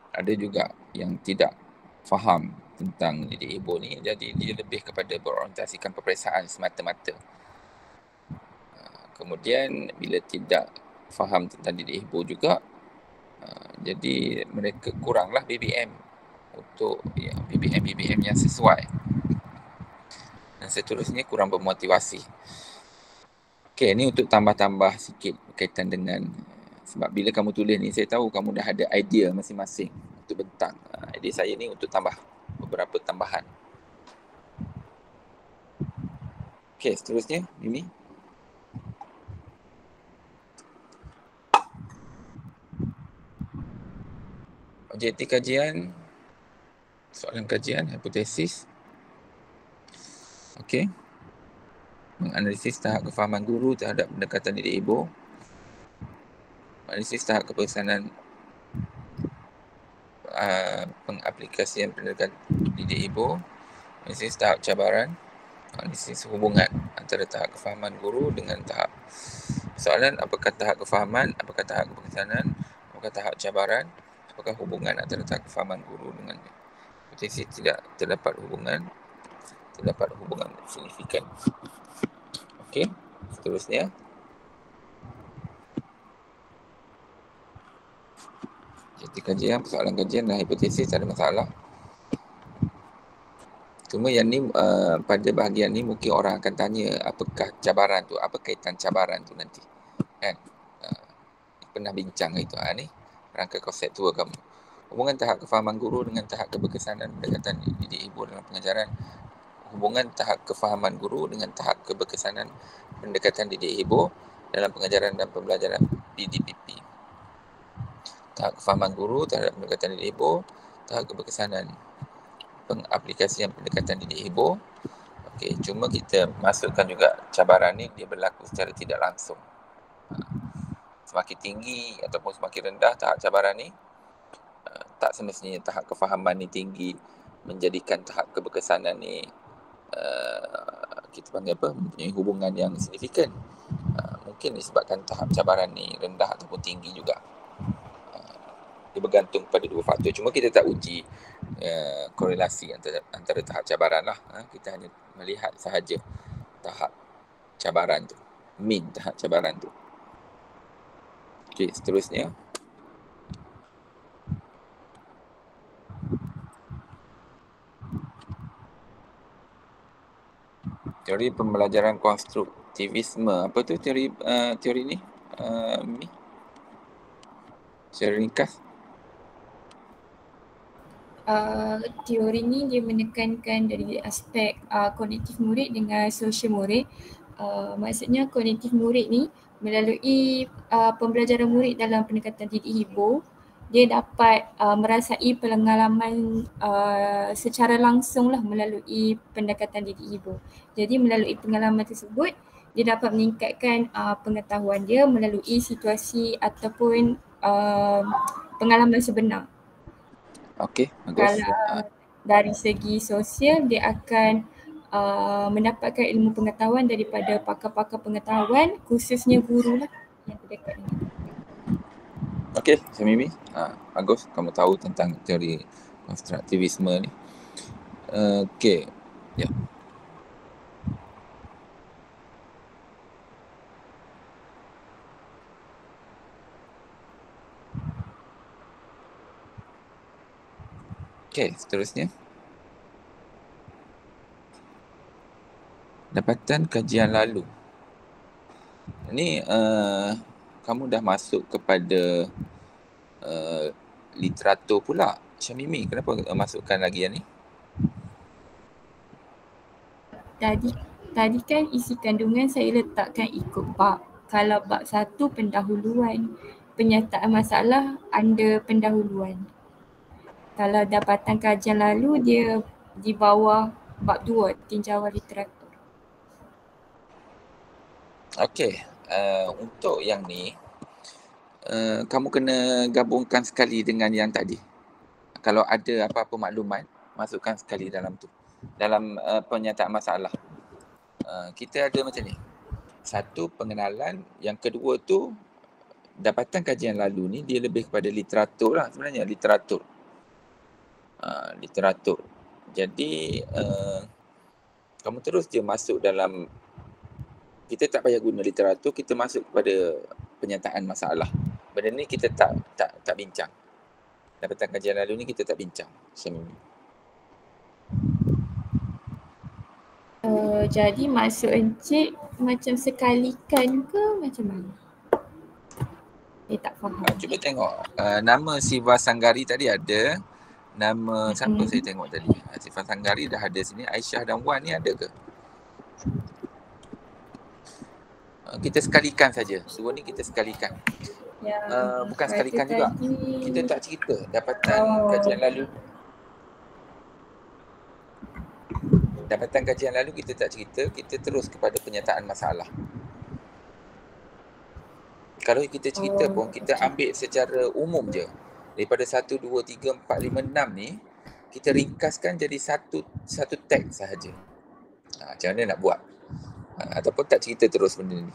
ada juga yang tidak faham tentang didik hibur ni, jadi dia lebih kepada berorientasikan peperiksaan semata-mata. Kemudian bila tidak faham tentang didik hibur juga, jadi mereka kuranglah BBM untuk BBM yang sesuai. Dan seterusnya kurang bermotivasi. Okey, ni untuk tambah-tambah sikit berkaitan dengan, sebab bila kamu tulis ni saya tahu kamu dah ada idea masing-masing untuk bentang. Idea saya ni untuk tambah beberapa tambahan. Okey, seterusnya Mimi. Objektif kajian, soalan kajian, hipotesis. Okey. Menganalisis tahap kefahaman guru terhadap pendekatan didik hibur. Menganalisis tahap kepeksanan pengaplikasian pendekatan didik hibur. Analisis tahap cabaran. Analisis hubungan antara tahap kefahaman guru dengan tahap soalan, apakah tahap kefahaman, apakah tahap kepeksanan, apakah tahap cabaran, apakah hubungan antara tahap kefahaman guru dengan hipotesis tidak terdapat hubungan signifikan. Okey, seterusnya. Jadi kajian, persoalan kajian dan hipotesis ada masalah. Cuma yang ni pada bahagian ni mungkin orang akan tanya apakah cabaran tu, apa kaitan cabaran tu nanti. Kan? Pernah bincang itu. Ni rangka konseptual kamu. Hubungan tahap kefahaman guru dengan tahap keberkesanan pendekatan didik hibur dalam pengajaran. Hubungan tahap kefahaman guru dengan tahap keberkesanan pendekatan didik hibur dalam pengajaran dan pembelajaran PDPP. Tahap kefahaman guru terhadap pendekatan didik hibur, tahap keberkesanan pengaplikasian pendekatan didik hibur. Okey, cuma kita masukkan juga cabaran ni dia berlaku secara tidak langsung. Semakin tinggi ataupun semakin rendah tahap cabaran ni, tak semestinya tahap kefahaman ni tinggi menjadikan tahap keberkesanan ni kita panggil apa, mempunyai hubungan yang signifikan. Mungkin disebabkan tahap cabaran ni rendah ataupun tinggi juga. Dia bergantung pada dua faktor. Cuma kita tak uji korelasi antara tahap cabaran lah. Kita hanya melihat sahaja tahap cabaran tu, mean tahap cabaran tu. Okey, seterusnya. Teori pembelajaran konstruktivisme. Apa tu teori ni? Secara ringkas. Teori ni dia menekankan dari aspek kognitif murid dengan sosial murid. Maksudnya kognitif murid ni melalui pembelajaran murid dalam pendekatan didik hibur, dia dapat merasai pengalaman secara langsung lah melalui pendekatan didik hibur. Jadi melalui pengalaman tersebut, dia dapat meningkatkan pengetahuan dia melalui situasi ataupun pengalaman sebenar. Okey, bagus. Kalau dari segi sosial, dia akan mendapatkan ilmu pengetahuan daripada pakar-pakar pengetahuan, khususnya guru lah yang terdekat dengan. Okey, Mimi. Bagus kamu tahu tentang teori konstruktivisme ni. Okey. Ya. Okey, seterusnya. Dapatan kajian lalu. Ni kamu dah masuk kepada literatur pula, Syamimi. Kenapa masukkan lagi yang ni? Tadi kan isi kandungan saya letakkan ikut bab. Kalau bab 1 pendahuluan, penyataan masalah under pendahuluan. Kalau dapatan kajian lalu dia di bawah bab 2, tinjauan literatur. Okey, untuk yang ni kamu kena gabungkan sekali dengan yang tadi. Kalau ada apa-apa maklumat, masukkan sekali dalam tu. Dalam penyataan masalah. Kita ada macam ni. Satu, pengenalan. Yang kedua tu, dapatan kajian lalu ni dia lebih kepada literatur lah sebenarnya. Literatur. Literatur. Jadi, kamu terus je masuk dalam, kita tak payah guna literatur, kita masuk kepada penyataan masalah. Benda ni kita tak bincang. Dapatan kajian lalu ni kita tak bincang. Jadi maksud Encik macam sekalikan ke macam mana? Saya tak faham. Cuba tengok. Nama Siva Sanggari tadi ada. Nama siapa saya tengok tadi? Siva Sanggari dah ada sini. Aisyah dan Wan ni ada ke? Kita sekalikan saja. Dua ni kita sekalikan. Bukan sekalikan juga. Kita tak cerita dapatan kajian lalu. Dapatan kajian lalu kita tak cerita, kita terus kepada penyataan masalah. Kalau kita cerita pun, kita ambil secara umum je. Daripada 1, 2, 3, 4, 5, 6 ni, kita ringkaskan jadi satu teks sahaja. Macam mana nak buat? Ataupun tak cerita terus benda ni.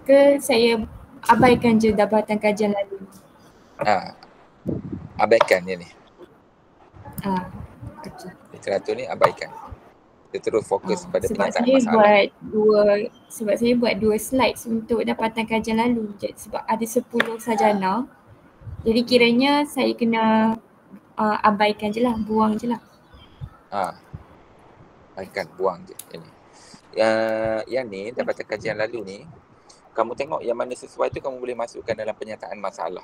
Ke saya abaikan je dapatan kajian lalu? Abaikan dia ni. Okay. Literatur ni abaikan. Kita terus fokus pada penyataan masalah. Sebab saya buat 2 slides untuk dapatan kajian lalu. Sebab ada 10 sarjana. Jadi kiranya saya kena abaikan je lah, buang je lah. Abaikan, buang je. Yang ni, dapatan kajian lalu ni, kamu tengok yang mana sesuai tu kamu boleh masukkan dalam penyataan masalah.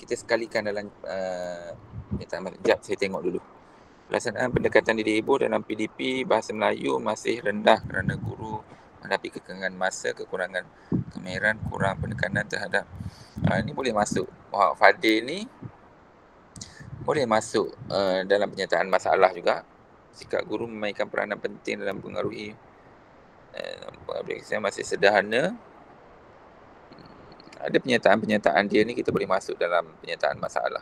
Kita sekalikan dalam penyataan masalah. Sekejap, saya tengok dulu. Pelaksanaan pendekatan didik ibu dalam PDP Bahasa Melayu masih rendah kerana guru menghadapi kekangan masa, kekurangan kemahiran, kurang penekanan terhadap ini boleh masuk. Muhammad Fadil ni boleh masuk dalam penyataan masalah juga. Sikap guru memainkan peranan penting dalam pengaruhi masih sederhana. Ada penyataan-penyataan dia ni kita boleh masuk dalam penyataan masalah.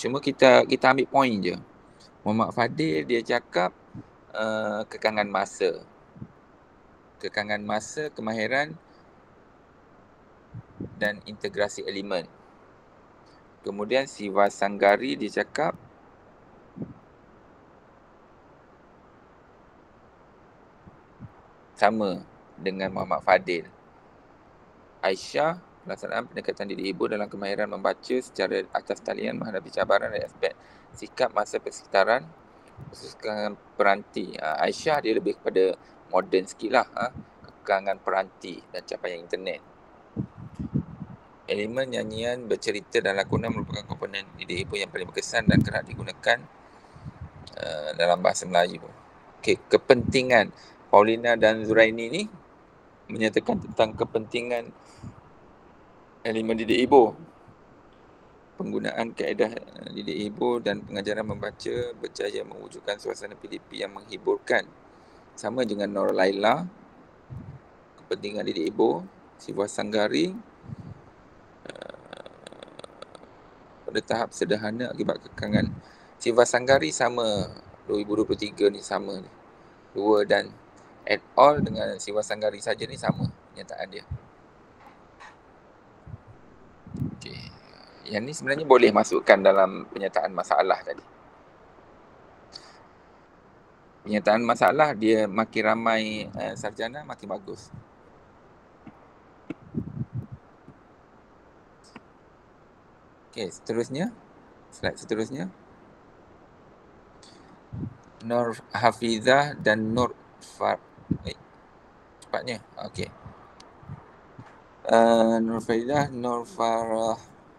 Cuma kita ambil poin je. Muhammad Fadil dia cakap kekangan masa. Kekangan masa, kemahiran dan integrasi elemen. Kemudian Siva Sanggari dia cakap sama dengan Muhammad Fadil. Aisyah, pelaksanaan pendekatan didik ibu dalam kemahiran membaca secara atas talian menghadapi cabaran dari aspek sikap masa persekitaran khususkan peranti. Aisyah dia lebih kepada moden sikit lah. Kekangan peranti dan capaian internet. Elemen nyanyian, bercerita dan lakonan merupakan komponen didik ibu yang paling berkesan dan kerap digunakan dalam bahasa Melayu. Okey, kepentingan. Paulina dan Zuraini ni menyatakan tentang kepentingan elemen didik ibu. Penggunaan kaedah didik ibu dan pengajaran membaca berjaya mewujudkan suasana PDP yang menghiburkan. Sama dengan Nur Laila, kepentingan didik ibu. Siva Sanggari, pada tahap sederhana akibat kekangan. Siva Sanggari sama 2023 ni sama ni. 2 dan at all dengan Siva Sanggari saja ni sama penyataan dia. Okey. Yang ni sebenarnya boleh masukkan dalam penyataan masalah tadi. Penyataan masalah dia makin ramai sarjana makin bagus. Okey, seterusnya Slide seterusnya. Nur Hafizah dan Nur cepatnya. Okey. Nur Faidah, Nur Farhana.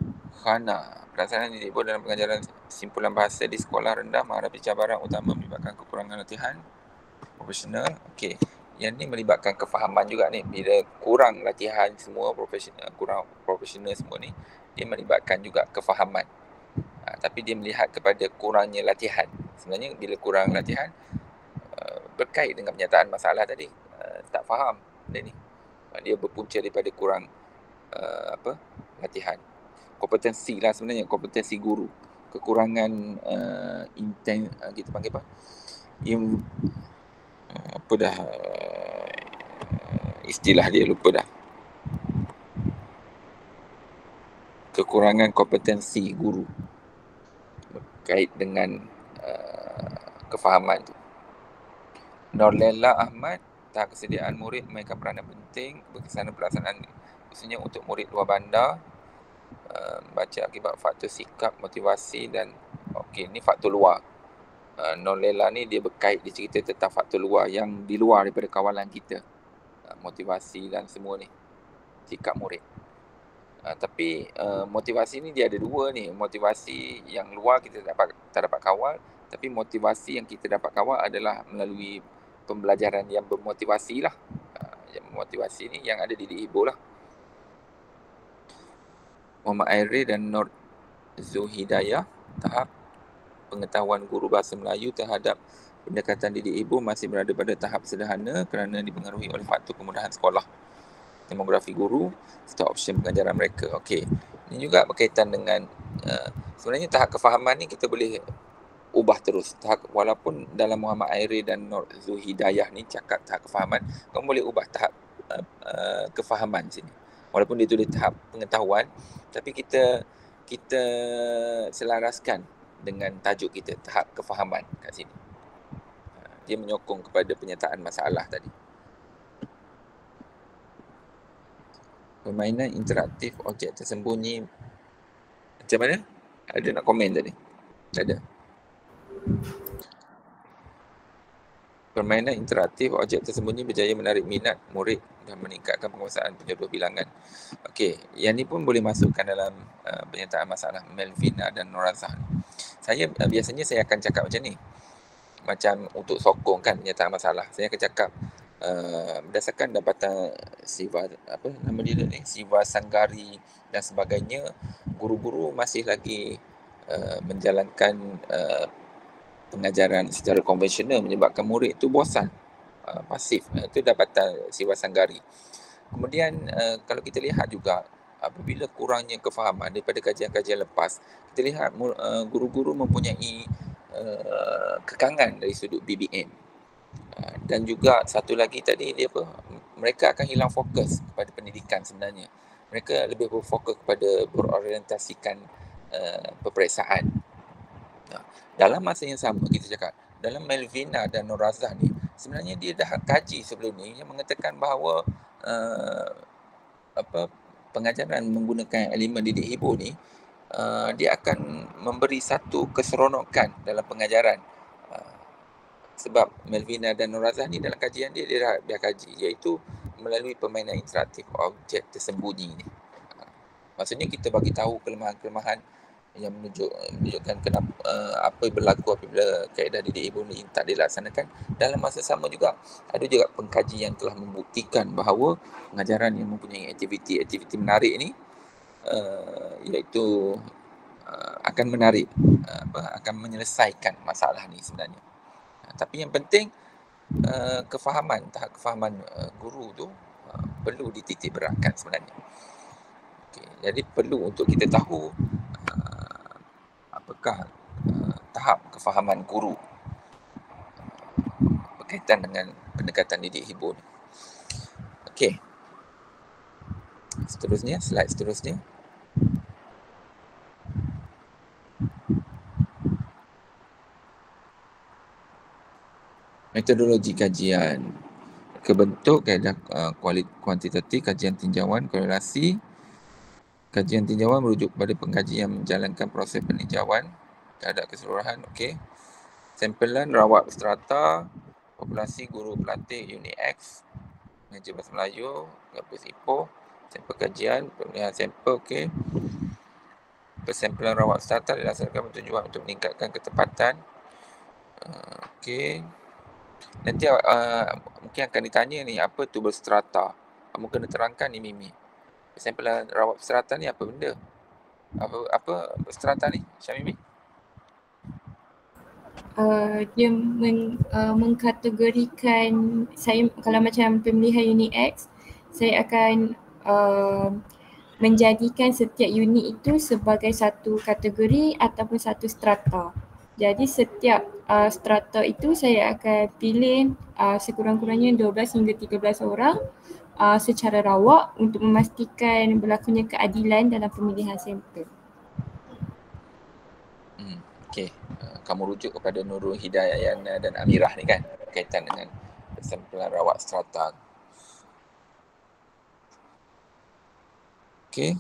Pelaksanaan didik ibu dalam pengajaran simpulan bahasa di sekolah rendah menghadapi cabaran utama melibatkan kekurangan latihan profesional. Okey. Yang ni melibatkan kefahaman juga ni. Bila kurang latihan semua profesional, kurang profesional semua ni, dia melibatkan juga kefahaman. Tapi dia melihat kepada kurangnya latihan. Sebenarnya bila kurang latihan, berkait dengan penyataan masalah tadi, tak faham dia ni. Dia berpunca daripada kurang latihan. Kompetensi lah sebenarnya, kompetensi guru. Kekurangan kita panggil apa? Apa dah istilah dia, lupa dah. Kekurangan kompetensi guru berkait dengan kefahaman tu. Norlela Ahmad, tahap kesediaan murid memainkan peranan penting berkesan pelaksanaan khususnya untuk murid luar bandar, baca akibat faktor sikap, motivasi dan okey, ni faktor luar. Norlela ni dia berkait, dia cerita tentang faktor luar yang di luar daripada kawalan kita, motivasi dan semua ni, sikap murid. Tapi motivasi ni dia ada dua ni. Motivasi yang luar kita tak dapat kawal, tapi motivasi yang kita dapat kawal adalah melalui pembelajaran yang bermotivasi lah. Yang motivasi ni yang ada di ibu lah. Muhammad Airi dan Nur Zuhidayah, tahap pengetahuan guru bahasa Melayu terhadap pendekatan didik ibu masih berada pada tahap sederhana kerana dipengaruhi oleh faktor kemudahan sekolah, demografi guru serta option pengajaran mereka. Okey, ini juga berkaitan dengan sebenarnya tahap kefahaman ni kita boleh ubah terus. Walaupun dalam Muhammad Airi dan Nur Zuhidayah ni cakap tahap kefahaman, kamu boleh ubah tahap kefahaman sini. Walaupun dia tulis tahap pengetahuan, tapi kita selaraskan dengan tajuk kita, tahap kefahaman kat sini. Dia menyokong kepada penyataan masalah tadi. Permainan interaktif objek tersembunyi. Macam mana? Ada nak komen tadi? Tak ada. Permainan interaktif objek tersembunyi berjaya menarik minat murid dan meningkatkan penguasaan penjodoh bilangan. Okey, yang ni pun boleh masukkan dalam penyataan masalah Melvina dan Norazah. Biasanya saya akan cakap macam ni. Macam untuk sokong kan penyataan masalah. Saya akan cakap berdasarkan dapatan Siva Siva Sanggari dan sebagainya, guru-guru masih lagi menjalankan pengajaran secara konvensional menyebabkan murid itu bosan, pasif. Itu dapatan Siva Sanggari. Kemudian kalau kita lihat juga apabila kurangnya kefahaman daripada kajian-kajian lepas, kita lihat guru-guru mempunyai kekangan dari sudut BBM. Dan juga satu lagi tadi dia mereka akan hilang fokus kepada pendidikan sebenarnya. Mereka lebih berfokus kepada berorientasikan peperiksaan. Dalam masa yang sama kita cakap, dalam Melvina dan Norazah ni, sebenarnya dia dah kaji sebelum ni yang mengatakan bahawa pengajaran menggunakan elemen didik ibu ni dia akan memberi satu keseronokan dalam pengajaran. Sebab Melvina dan Norazah ni dalam kajian dia dah kaji, iaitu melalui permainan interaktif objek tersembunyi ni. Maksudnya kita bagi tahu kelemahan-kelemahan yang menunjukkan kenapa apa yang berlaku apabila kaedah didik ibu ni tak dilaksanakan. Dalam masa sama juga ada juga pengkaji yang telah membuktikan bahawa pengajaran yang mempunyai aktiviti menarik ni iaitu akan menarik akan menyelesaikan masalah ni sebenarnya. Tapi yang penting tahap kefahaman guru tu perlu dititik beratkan sebenarnya. Okay, jadi perlu untuk kita tahu apakah tahap kefahaman guru berkaitan dengan pendekatan didik ibu ni. Okey. Slide seterusnya. Metodologi kajian. Kebentuk kaedah kuantitatif, kajian tinjauan, korelasi, Kajian tinjauan merujuk kepada pengkaji yang menjalankan proses peninjauan terhadap keseluruhan. Okey. Sampelan rawat strata, populasi guru pelatih unit X, mengajar bahasa Melayu, kampus Ipoh, sampel kajian, pemilihan sampel. Okey. Persampelan rawat strata dilaksanakan bertujuan untuk meningkatkan ketepatan. Okey. Nanti mungkin akan ditanya ni, apa tu berstrata? Kamu kena terangkan ni, Mimi. Persampelan rawat strata ni apa benda? Apa strata ni, Syamimi? Dia mengkategorikan saya, kalau macam pemilihan unit X, saya akan menjadikan setiap unit itu sebagai satu kategori ataupun satu strata. Jadi setiap strata itu saya akan pilih sekurang-kurangnya 12 hingga 13 orang secara rawak untuk memastikan berlakunya keadilan dalam pemilihan sampel. Okey. Kamu rujuk kepada Nurul Hidayah dan Amirah ni kan, berkaitan dengan persampelan rawat strata. Okey.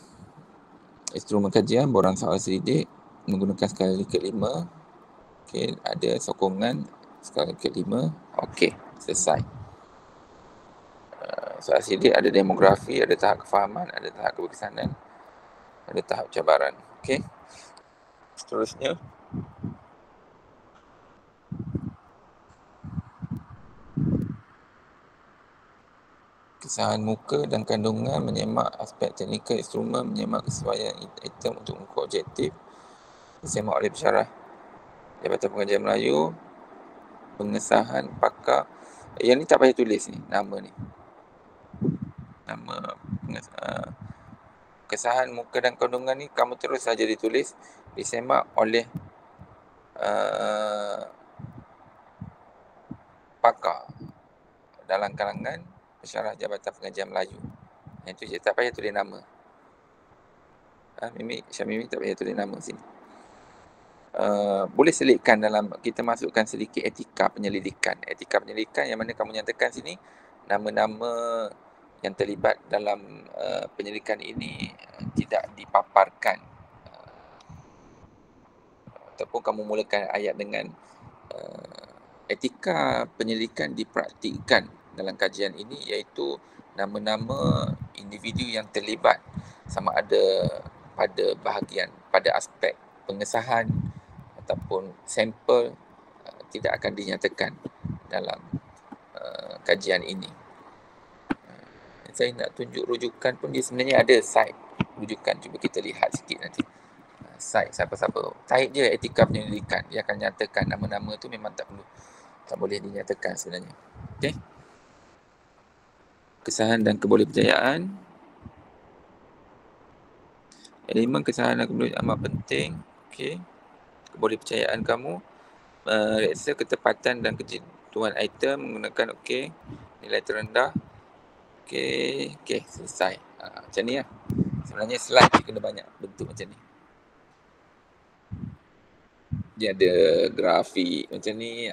Instrumen kajian, borang soal selidik menggunakan skala Likert 5. Okey, ada sokongan skala Likert 5. Okey, selesai. Soal selidik ada demografi, ada tahap kefahaman, ada tahap keberkesanan, ada tahap cabaran. Okey. Seterusnya, kesahan muka dan kandungan, menyemak aspek teknikal instrumen, menyemak kesesuaian item untuk mengukur objektif, disemak oleh pensyarah Jabatan Pengajian Melayu, pengesahan pakar. Yang ni tak payah tulis ni, nama ni. Nama kesahan muka dan kandungan ni kamu terus saja ditulis, disemak oleh pakar dalam kalangan pensyarah Jabatan Pengajian Melayu. Yang tu je, tak payah tulis nama. Syamimi tak payah tulis nama sini. Boleh selitkan dalam, kita masukkan sedikit etika penyelidikan. Etika penyelidikan yang mana kamu nyatakan sini nama-nama yang terlibat dalam penyelidikan ini tidak dipaparkan. Ataupun kamu mulakan ayat dengan etika penyelidikan dipraktikkan dalam kajian ini, iaitu nama-nama individu yang terlibat, sama ada pada aspek pengesahan ataupun sampel, tidak akan dinyatakan dalam kajian ini. Saya nak tunjuk rujukan pun, dia sebenarnya ada site rujukan, cuba kita lihat sikit nanti. Site siapa-siapa, tarik je etika penyelidikan, dia akan nyatakan nama-nama tu memang tak boleh dinyatakan sebenarnya. Okey. Kesahan dan kebolehpercayaan. Elemen kesahan dan kebolehpercayaan amat penting. Okey. Kebolehpercayaan kamu, reksa ketepatan dan kejiduan item menggunakan okey, nilai terendah. Okey, selesai. Macam ni lah. Sebenarnya slide dia kena banyak bentuk macam ni. Dia ada grafik macam ni.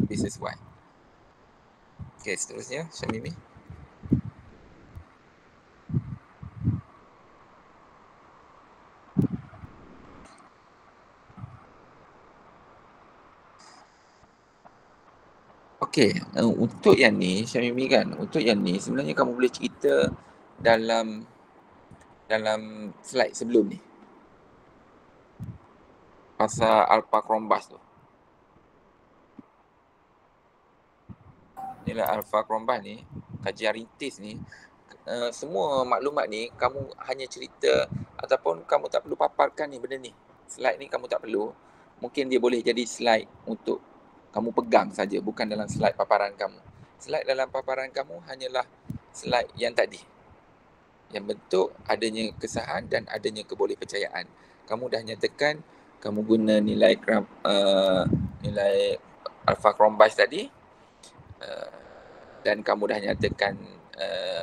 This is why. Okey, seterusnya Syamimi. Okey, untuk yang ni Syamimi kan, untuk yang ni sebenarnya kamu boleh cerita dalam slide sebelum ni. Pasal alpha Chromebus tu. Inilah alpha Chromebus ni, kajian rintis ni. Semua maklumat ni kamu hanya cerita ataupun kamu tak perlu paparkan ni benda ni. Slide ni kamu tak perlu. Mungkin dia boleh jadi slide untuk kamu pegang saja, bukan dalam slide paparan kamu. Slide dalam paparan kamu hanyalah slide yang tadi, yang bentuk adanya kesahan dan adanya kebolehpercayaan. Kamu dah nyatakan kamu guna nilai alpha Chromebus tadi, dan kamu dah nyatakan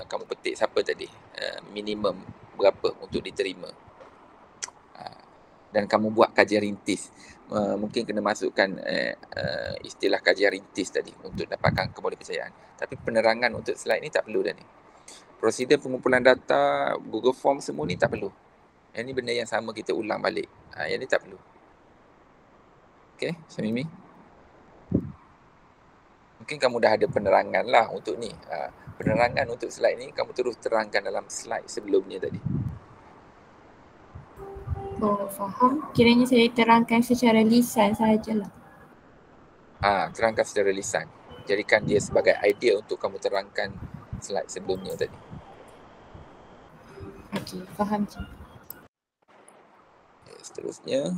kamu petik siapa tadi, minimum berapa untuk diterima, dan kamu buat kajian rintis. Mungkin kena masukkan istilah kajian rintis tadi untuk dapatkan kebolehpercayaan. Tapi penerangan untuk slide ni tak perlu dah ni. Prosedur pengumpulan data, Google Form semua ni tak perlu. Yang ni benda yang sama kita ulang balik. Yang ni tak perlu. Okay, Syamimi? Mungkin kamu dah ada penerangan lah untuk ni. Penerangan untuk slide ni kamu terus terangkan dalam slide sebelumnya tadi. Oh, faham. Kiranya saya terangkan secara lisan sahajalah. Terangkan secara lisan. Jadikan dia sebagai idea untuk kamu terangkan slide sebelumnya tadi. Okey, faham je. Okay, seterusnya.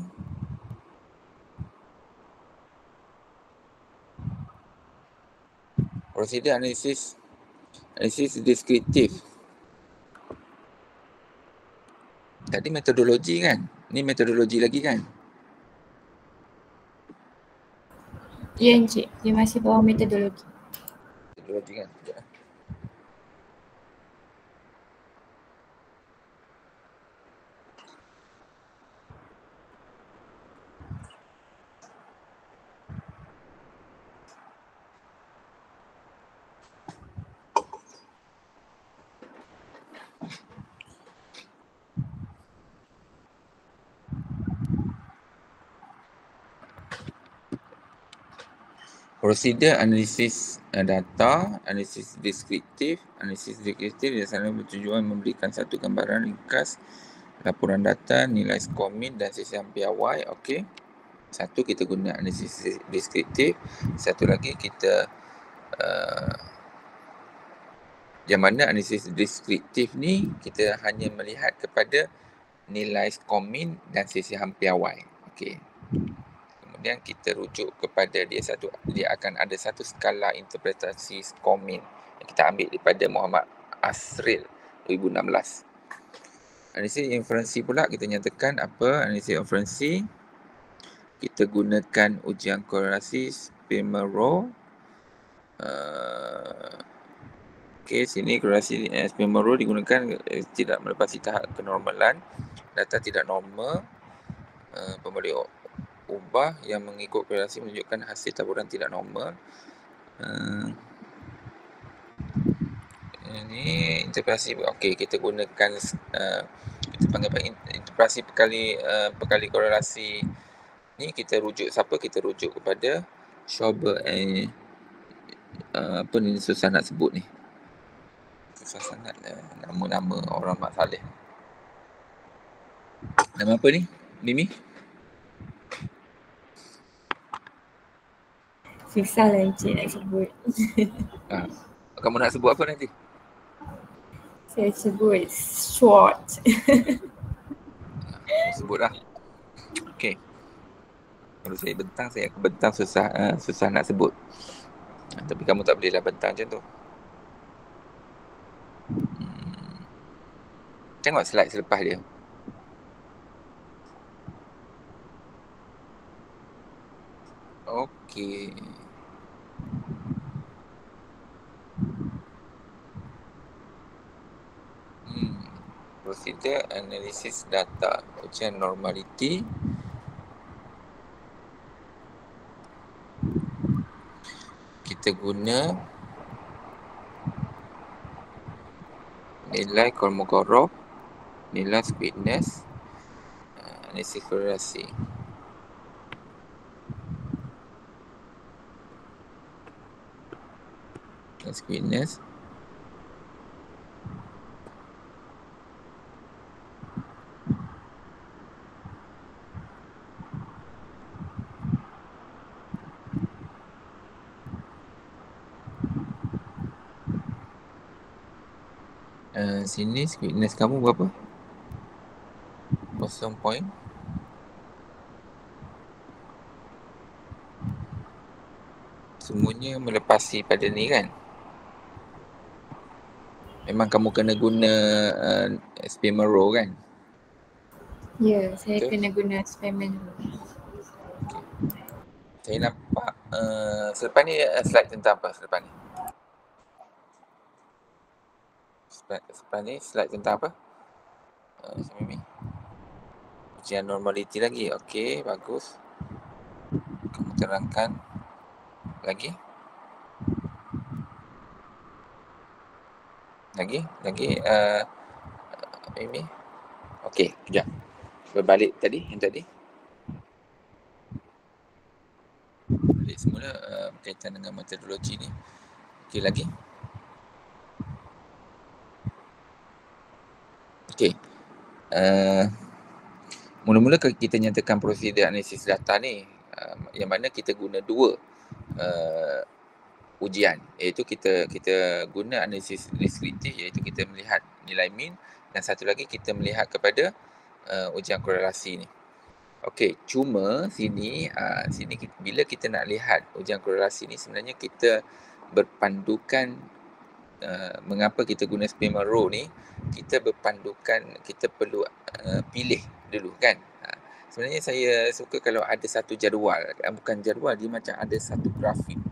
Prosedur analisis deskriptif. Tadi metodologi kan? Ni metodologi lagi kan? Ya, Encik. Dia masih bawah metodologi. Metodologi kan? Sekejap. Prosedur analisis data, analisis deskriptif biasanya bertujuan memberikan satu gambaran ringkas laporan data, nilai skor min dan sesi piawai. Okey. Satu, kita guna analisis deskriptif. Satu lagi kita yang mana analisis deskriptif ni kita hanya melihat kepada nilai skor min dan sesi piawai. Okey. Kemudian kita rujuk kepada dia akan ada satu skala interpretasi skor min yang kita ambil daripada Muhammad Asril 2016. Analisis inferensi pula kita nyatakan apa analisis inferensi. Kita gunakan ujian korelasi Spimero. Okey, sini korelasi Spimero digunakan tidak melepasi tahap kenormalan. Data tidak normal. Pembalik ubah yang mengikut korelasi menunjukkan hasil taburan tidak normal. Ini interpretasi. Okey, kita gunakan kita panggil interpretasi perkali korelasi ni. Kita rujuk siapa? Kita rujuk kepada Schauber. Apa ni susah nak sebut ni. Susah sangat nama-nama orang Mak Saleh. Nama apa ni? Mimi? Susah lah Encik nak sebut. Kamu nak sebut apa nanti? Saya sebut short. Sebutlah. Okey. Kalau saya akan bentang susah nak sebut. Tapi kamu tak bolehlah bentang macam tu. Tengok slide selepas dia. Okey. Prosedur analisis data, ujian normaliti. Kita guna nilai Kolmogorov, nilai squidness, analisis korelasi. Squidness. Sini squidness kamu berapa? 0 point. Semuanya melepasi pada ni kan? Memang kamu kena guna Spimero kan? Ya, saya kena guna Spimero. Saya nampak selepas ni slide tentang apa selepas ni? Selepas ni slide tentang apa? Mimi. Ujian normaliti lagi. Okey, bagus. Kamu terangkan lagi. Lagi Mimi. Okey, kejap. Berbalik tadi, yang tadi. Balik semula berkaitan dengan metodologi ni. Okey, lagi. Okey. Mula-mula kita nyatakan prosedur analisis data ni, yang mana kita guna dua ujian, iaitu kita guna analisis deskriptif, iaitu kita melihat nilai min, dan satu lagi kita melihat kepada ujian korelasi ni. Okey, cuma sini bila kita nak lihat ujian korelasi ni, sebenarnya kita berpandukan mengapa kita guna Spearman Rule ni, kita berpandukan, kita perlu pilih dulu kan. Sebenarnya saya suka kalau ada satu jadual, bukan jadual, dia macam ada satu grafik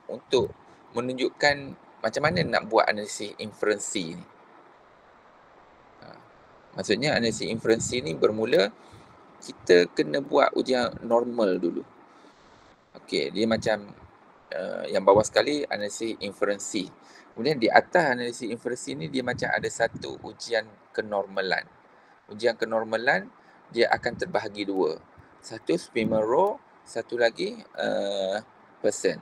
untuk menunjukkan macam mana nak buat analisis inferensi ni. Maksudnya analisis inferensi ni bermula kita kena buat ujian normal dulu. Okey, dia macam yang bawah sekali analisis inferensi. Kemudian di atas analisis inferensi ni dia macam ada satu ujian kenormalan. Ujian kenormalan dia akan terbahagi dua. Satu Spearman Rule, satu lagi percent.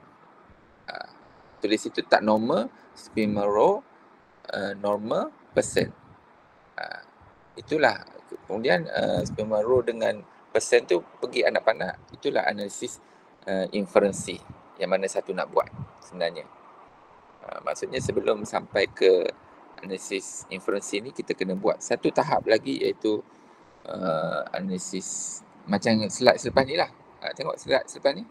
Tulis itu tak normal, Spearman Rule, normal, percent. Itulah. Kemudian Spearman Rule dengan percent tu pergi anak-anak, itulah analisis inferensi yang mana satu nak buat sebenarnya. Maksudnya sebelum sampai ke analisis inferensi ni, kita kena buat satu tahap lagi, iaitu analisis macam slide selepas ni lah. Tengok slide selepas ni.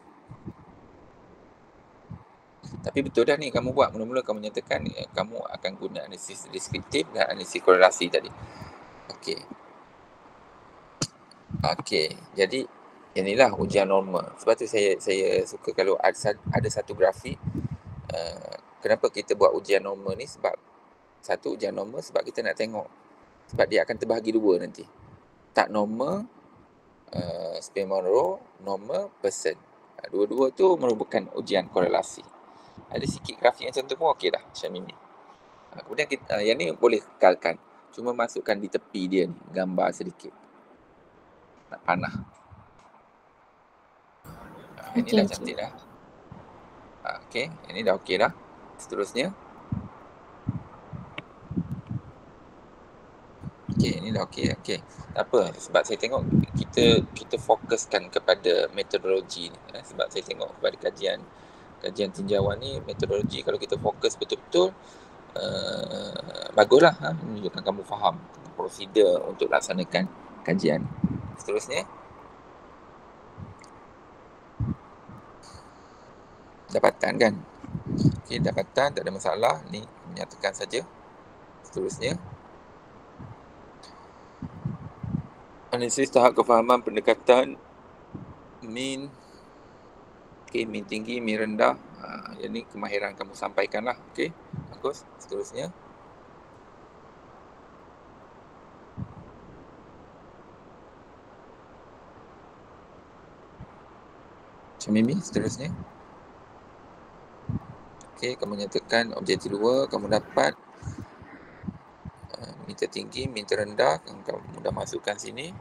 Tapi betul dah ni kamu buat. Mula-mula kamu nyatakan kamu akan guna analisis deskriptif dan analisis korelasi tadi. Okey. Jadi inilah ujian normal. Sebab tu saya suka kalau ada satu grafik. Kenapa kita buat ujian normal ni? Sebab satu, ujian normal sebab kita nak tengok. Sebab dia akan terbahagi dua nanti. Tak normal, Spearman Rule, normal, percent. Dua-dua tu merupakan ujian korelasi. Ada sikit grafik macam tu pun okey dah, macam ini. Kemudian yang ni boleh kekalkan. Cuma masukkan di tepi dia ni, gambar sedikit. Nak panah. Ini dah cantik dah. Okey, ini dah okey dah. Seterusnya. Okey, ini dah okey. Tak apa, sebab saya tengok kita fokuskan kepada metodologi ni. Sebab saya tengok kepada kajian tinjauan ni, metodologi kalau kita fokus betul-betul, baguslah, menunjukkan kamu faham prosedur untuk laksanakan kajian. Seterusnya. Dapatan kan? Okey, dapatan tak ada masalah. Ni menyatakan saja. Seterusnya. Analisis tahap kefahaman pendekatan min. Okey, min tinggi, min rendah. Yang ni kemahiran kamu sampaikan lah. Okey, bagus. Seterusnya. Macam Mimi, seterusnya. Okey, kamu nyatakan objektif 2, kamu dapat min tertinggi, min terendah, kamu dah masukkan sini.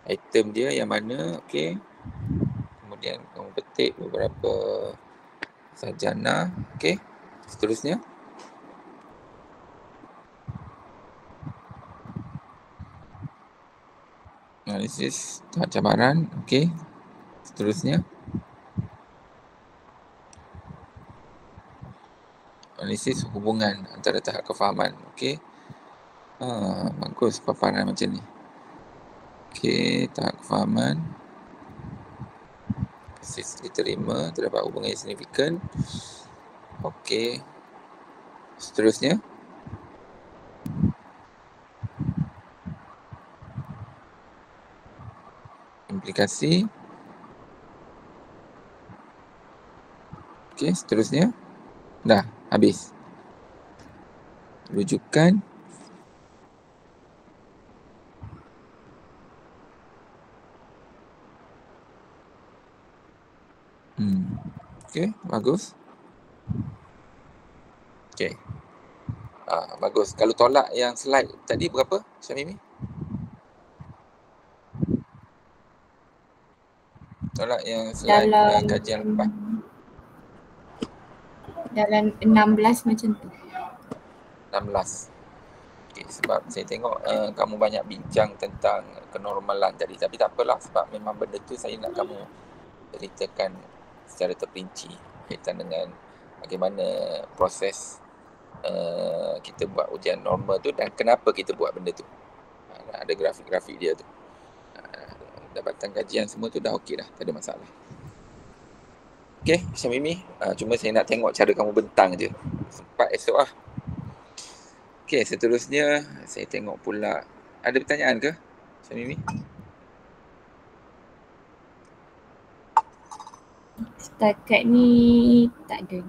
Item dia yang mana, okey. Kemudian kamu petik beberapa sarjana, okey. Seterusnya. Analisis tahap cabaran, okey. Seterusnya. Analisis hubungan antara tahap kefahaman, okey. Bagus paparan macam ni. Okey, tahap kefahaman. Analisis diterima, terdapat hubungan yang signifikan. Okey. Seterusnya. Implikasi. Okey, seterusnya. Dah, habis. Rujukan. Okey, bagus. Okey. Bagus. Kalau tolak yang slide tadi berapa, Syamimi? Tolak yang slide kajian lepas. Dalam 16 macam tu. 16. Okay, sebab saya tengok kamu banyak bincang tentang kenormalan tadi. Tapi tak apalah, sebab memang benda tu saya nak kamu ceritakan secara terperinci kaitan dengan bagaimana proses kita buat ujian normal tu dan kenapa kita buat benda tu. Ada grafik-grafik dia tu. Dapatan kajian semua tu dah okey dah, tak ada masalah. Okey, Syamimi, cuma saya nak tengok cara kamu bentang je. Sempat esok lah. Okey, seterusnya saya tengok pula. Ada pertanyaan ke, Syamimi? Setakat ni tak ada.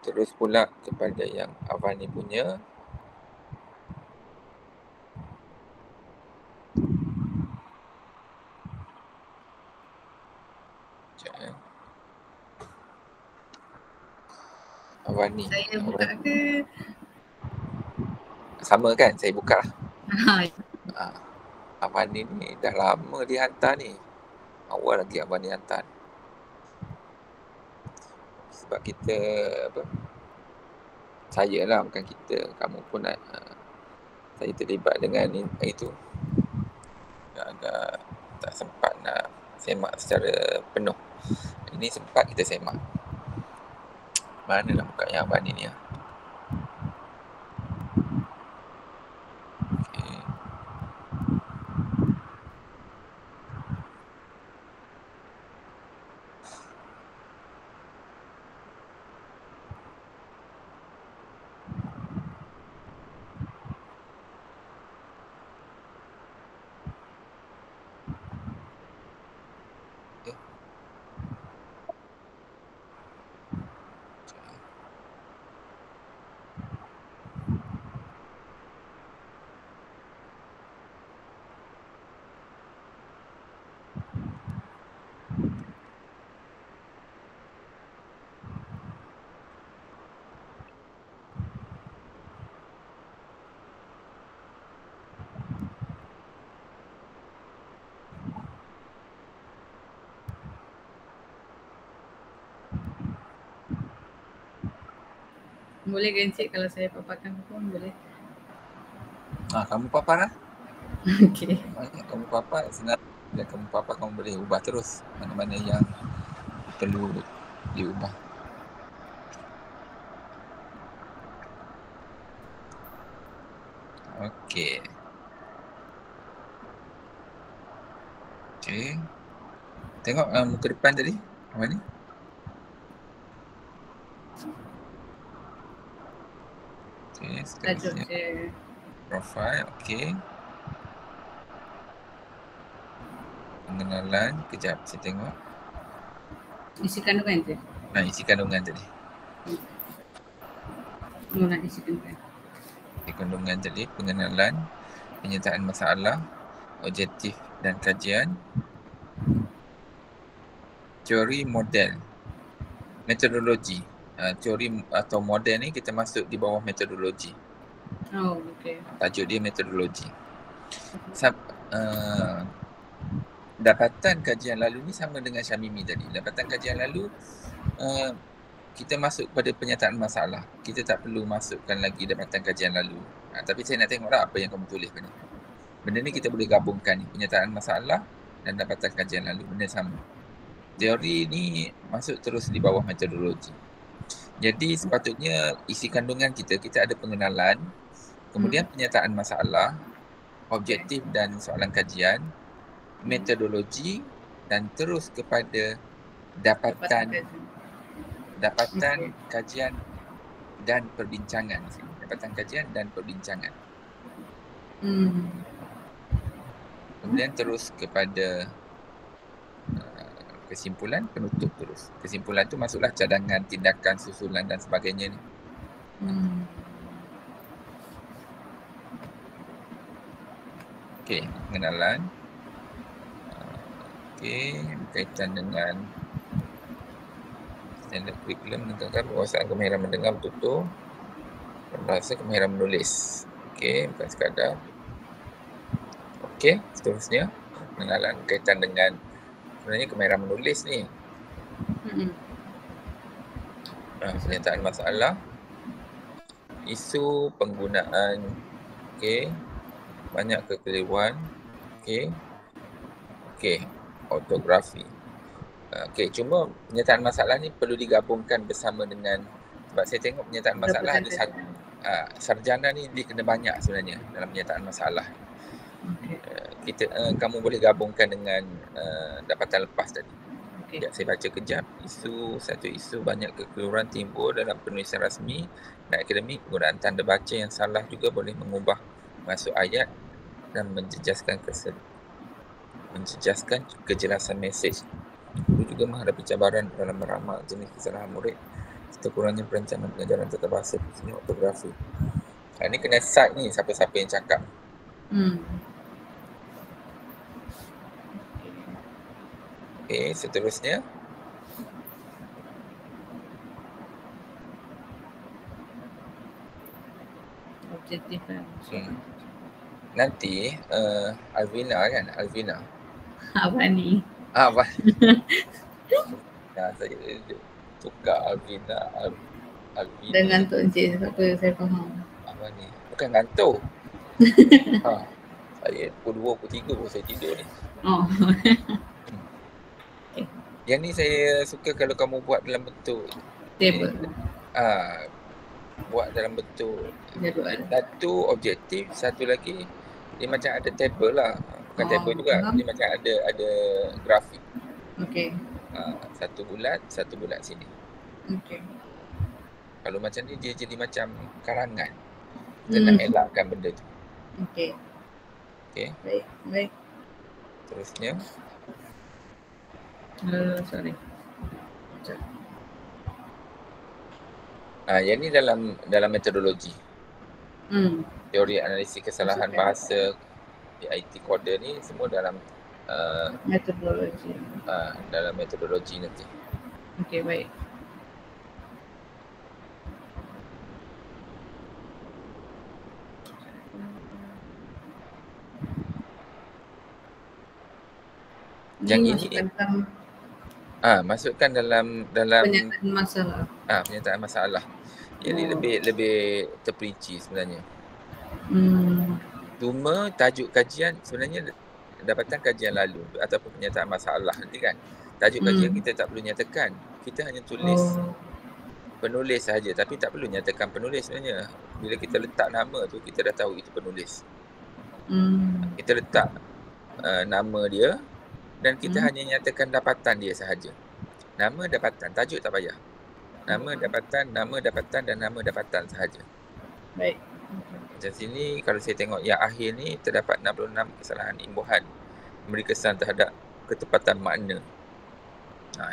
Terus pula kepada yang Avani punya. Avani. Saya buka ke? Sama kan, saya buka lah. Avani ni dah lama dihantar ni. Awal lagi Avani hantar. Sebab kita saya lah, bukan kita. Kamu pun nak saya terlibat dengan itu. Tak sempat nak semak secara penuh. Ini sempat kita semak. Mana nak buka yang Avani ni? Boleh ke Encik kalau saya paparkan pun boleh? Kamu papar lah. Okey. Kamu papar, senang. Dan kamu papar, kamu boleh ubah terus mana-mana yang perlu diubah. Okey. Tengok muka depan tadi. Apa ni? Okey, seterusnya. Profile, okey. Pengenalan, kejap saya tengok. Isi kandungan tu? Isi kandungan tadi. Nak isi kandungan. Isi kandungan tadi, pengenalan, penyertaan masalah, objektif dan kajian, teori model, metodologi. Teori atau model ni kita masuk di bawah metodologi. Oh, okey. Tajuk dia metodologi. Dapatan kajian lalu ni sama dengan Syamimi tadi. Dapatan kajian lalu kita masuk pada penyataan masalah. Kita tak perlu masukkan lagi dapatan kajian lalu. Tapi saya nak tengoklah apa yang kamu tulis benda. Benda ni kita boleh gabungkan ni, penyataan masalah dan dapatan kajian lalu. Benda sama. Teori ni masuk terus di bawah metodologi. Jadi sepatutnya isi kandungan kita ada pengenalan, kemudian penyataan masalah, objektif dan soalan kajian, metodologi dan terus kepada dapatan kajian dan perbincangan. Dapatan kajian dan perbincangan. Kemudian terus kepada kesimpulan, penutup terus. Kesimpulan tu masuklah cadangan, tindakan, susulan dan sebagainya ni. Okey, pengenalan. Okey, berkaitan dengan standard kurikulum menegakkan penguasaan kemahiran mendengar betul-betul dan bahasa kemahiran menulis. Okey, bukan sekadar. Okey, seterusnya pengenalan berkaitan dengan sebenarnya kemahiran menulis ni. Pernyataan masalah, isu penggunaan, okey, banyak kekeliruan, okey, ortografi. Okey, cuma pernyataan masalah ni perlu digabungkan bersama dengan, sebab saya tengok pernyataan masalah ada satu, sarjana ni dia kena banyak sebenarnya dalam pernyataan masalah. Kamu boleh gabungkan dengan dapatan lepas tadi. Sekejap saya baca kejap. Satu isu banyak kekeliruan timbul dalam penulisan rasmi dan akademik. Penggunaan tanda baca yang salah juga boleh mengubah masuk ayat dan menjejaskan kejelasan mesej. Guru juga menghadapi cabaran dalam meramal jenis kesalahan murid serta kurangnya perencanaan pengajaran tata bahasa khususnya ortografi. Ini kena cite ni siapa-siapa yang cakap. Okey, seterusnya. Objektif kan. Nanti Alvina. Apa ni? Saya tukar Alvina. Dengan Tok Encik, siapa saya faham. Apa ni? Bukan ngantuk. Saya pukul 2, pukul 3 baru saya tidur ni. Yang ni saya suka kalau kamu buat dalam bentuk table. Buat dalam bentuk jadual. Satu objektif, satu lagi dia macam ada table lah. Bukan table juga, dia macam ada grafik. Okey. Satu bulat sini. Okey. Kalau macam ni dia jadi macam karangan. Kita nak elakkan benda tu. Okey. Baik. Terusnya. Sorry. Yang ni dalam metodologi. Teori analisis kesalahan bahasa IT coder ni semua dalam metodologi. Dalam metodologi nanti. Okey, baik. Yang ini masukkan dalam pernyataan masalah. Pernyataan masalah. Yang ni lebih terperinci sebenarnya. Cuma tajuk kajian sebenarnya dapatan kajian lalu ataupun pernyataan masalah nanti kan. Tajuk kajian kita tak perlu nyatakan. Kita hanya tulis penulis sahaja, tapi tak perlu nyatakan penulis sebenarnya. Bila kita letak nama tu kita dah tahu itu penulis. Kita letak nama dia dan kita hanya nyatakan dapatan dia sahaja. Nama, dapatan, tajuk tak payah. Nama, dapatan dan nama dapatan sahaja. Baik. Macam sini kalau saya tengok yang akhir ni terdapat 66 kesalahan imbuhan memberi kesan terhadap ketepatan makna.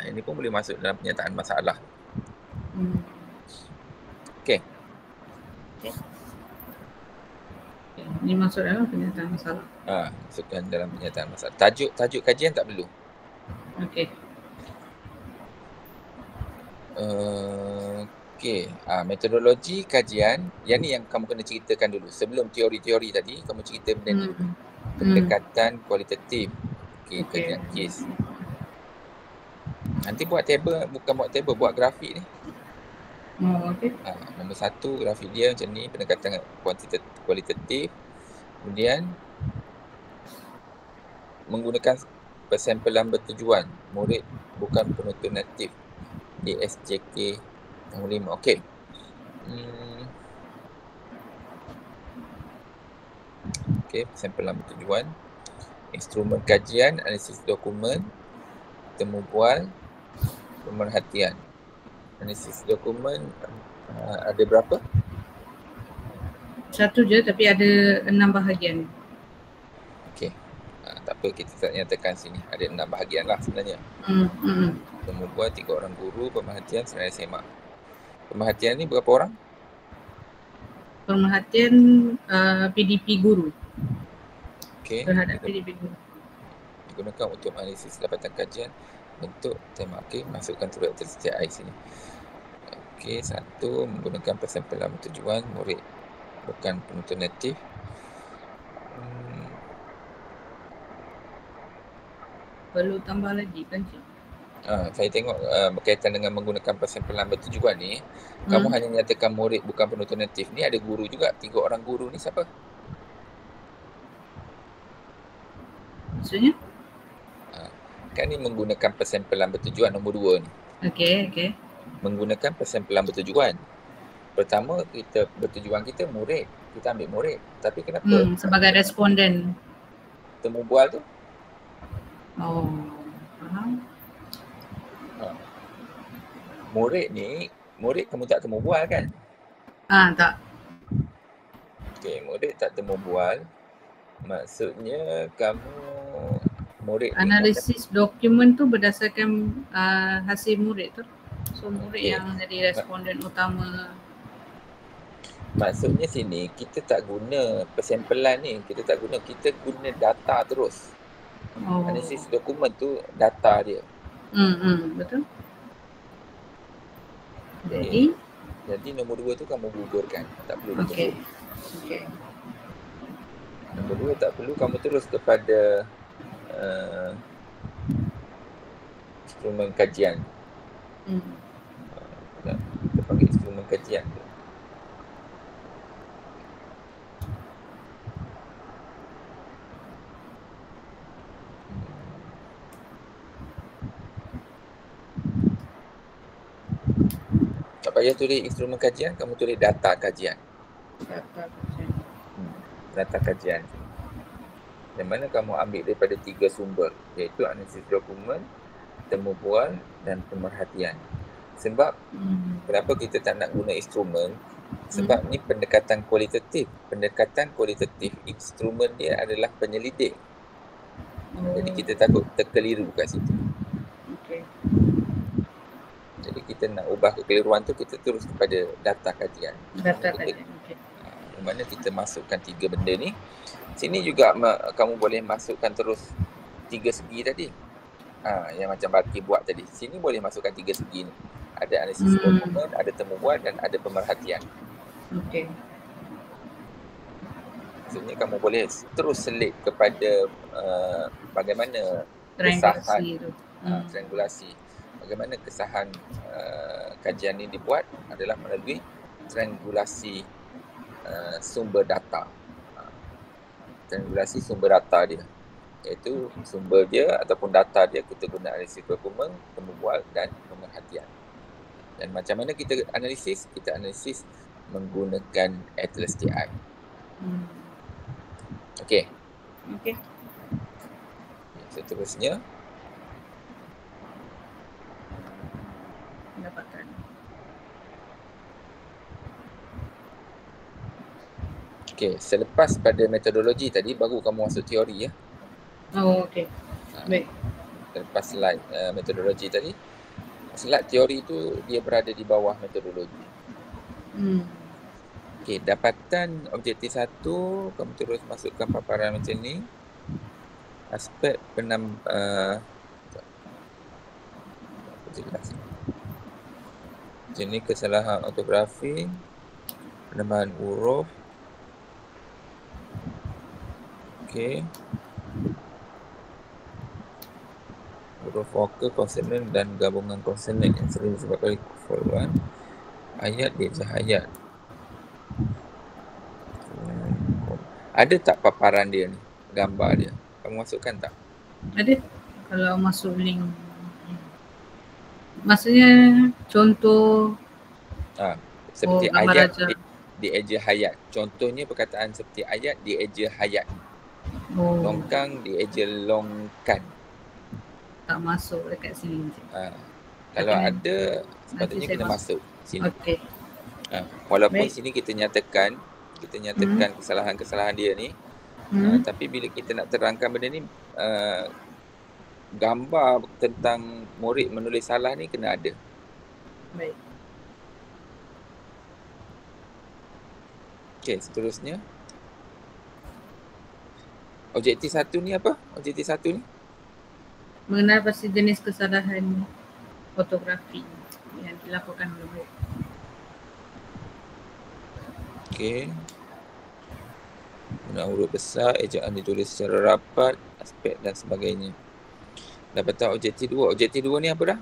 Ini pun boleh masuk dalam pernyataan masalah. Okey. Ini masuk dalam pernyataan masalah. Masukkan dalam pernyataan masalah. Tajuk kajian tak perlu. Okey. Okey. Metodologi kajian, yang ni yang kamu kena ceritakan dulu. Sebelum teori-teori tadi, kamu cerita benda ni. Pendekatan kualitatif. Okey, kajian kes. Nanti buat table, bukan buat table, buat grafik ni. Okey. Nombor 1, grafik dia macam ni, pendekatan kualitatif. Kemudian menggunakan persampelan bertujuan, murid bukan penutur natif, DSJK nombor 5. Okey. Okey, persampelan bertujuan, instrumen kajian, analisis dokumen, temu bual, pemerhatian. Analisis dokumen ada berapa? Satu je tapi ada 6 bahagian. Okey. Tak apa, kita tak nyatakan sini. Ada 6 bahagian lah sebenarnya. Temu bual, 3 orang guru, pemerhatian, senarai semak. Pemerhatian ni berapa orang? Pemerhatian PDP guru. Okey. Terhadap PDP guru. 3 digunakan untuk analisis dapatan kajian bentuk tema. Okey, masukkan turut LTI sini. Okey, 1, menggunakan persampalan bertujuan murid bukan penonton natif. Perlu tambah lagi kan, Cik? Saya tengok berkaitan dengan menggunakan persampalan bertujuan ni, kamu hanya nyatakan murid bukan penonton natif. Ni ada guru juga, 3 orang guru ni siapa? Maksudnya? Kan ni menggunakan persampalan bertujuan nombor 2 ni. Okey. Menggunakan persampalan bertujuan. Pertama, bertujuan kita murid. Kita ambil murid. Tapi kenapa? Sebagai responden. Temu bual tu? Oh, faham. Murid kamu tak temu bual kan? Tak. Okey, murid tak temu bual. Maksudnya kamu murid analisis dokumen tu berdasarkan hasil murid tu. So murid yang jadi responden utama. Maksudnya sini kita tak guna persampalan ni, kita guna data terus. Analisis dokumen tu data dia. Betul. Jadi nombor 2 tu kamu gugurkan, tak perlu ditunggu. Okey. Nombor 2 tak perlu, kamu terus kepada instrumen kajian. Kita panggil instrumen kajian tu. Tak payah tulis instrumen kajian, kamu tulis data kajian. Data kajian. Yang mana kamu ambil daripada 3 sumber, iaitu analisis dokumen, temu bual dan pemerhatian. Sebab kenapa kita tak nak guna instrumen? Sebab ni pendekatan kualitatif. Pendekatan kualitatif, instrumen dia adalah penyelidik. Jadi kita takut terkeliru kat situ. Jadi kita nak ubah kekeliruan tu, kita terus kepada data kajian. Di mana kita masukkan 3 benda ni. Sini juga kamu boleh masukkan terus 3 segi tadi. Yang macam Barki buat tadi. Sini boleh masukkan 3 segi ni. Ada analisis dokumen, ada temu bual dan ada pemerhatian. Maksudnya kamu boleh terus selit kepada bagaimana kesahan triangulasi. Bagaimana kesahan kajian ini dibuat adalah melalui triangulasi sumber data. Triangulasi sumber data dia, iaitu sumber dia ataupun data dia kita guna analisis dokumen, temu bual dan pemerhatian. Dan macam mana kita analisis? Kita analisis menggunakan Atlas TI. Okey. Seterusnya pendapatan. Okey, selepas pada metodologi tadi baru kamu masuk teori ya. Okey. Baik. Selepas slide metodologi tadi, slide teori tu dia berada di bawah metodologi. Okey, dapatan objektif 1 kamu terus masukkan paparan macam ni. Aspek jelas. Jenis kesalahan ortografi, penambahan huruf. Okey. Huruf vokal, konsonan dan gabungan konsonan yang sering disebabkan oleh kekurangan ayat di ayat. Ada tak paparan dia ni? Gambar dia. Kamu masukkan tak? Ada. Kalau masuk link. Maksudnya contoh seperti ayat di eja hayat. Contohnya perkataan seperti ayat di eja hayat. Longkang di eja longkan. Tak masuk dekat sini. Kalau ada sepatutnya kena masuk sini. Okey. Walaupun sini kita nyatakan kesalahan-kesalahan dia ni, tapi bila kita nak terangkan benda ni, gambar tentang murid menulis salah ni kena ada. Baik. Okey, seterusnya. Objektif 1 ni apa? Objektif 1 ni? mengenal pasti jenis kesalahan ortografi yang dilakukan oleh murid. Okey. Penggunaan huruf besar, ejaan ditulis secara rapat, aspek dan sebagainya. Dapatkan objektif 2. Objektif 2 ni apa dah?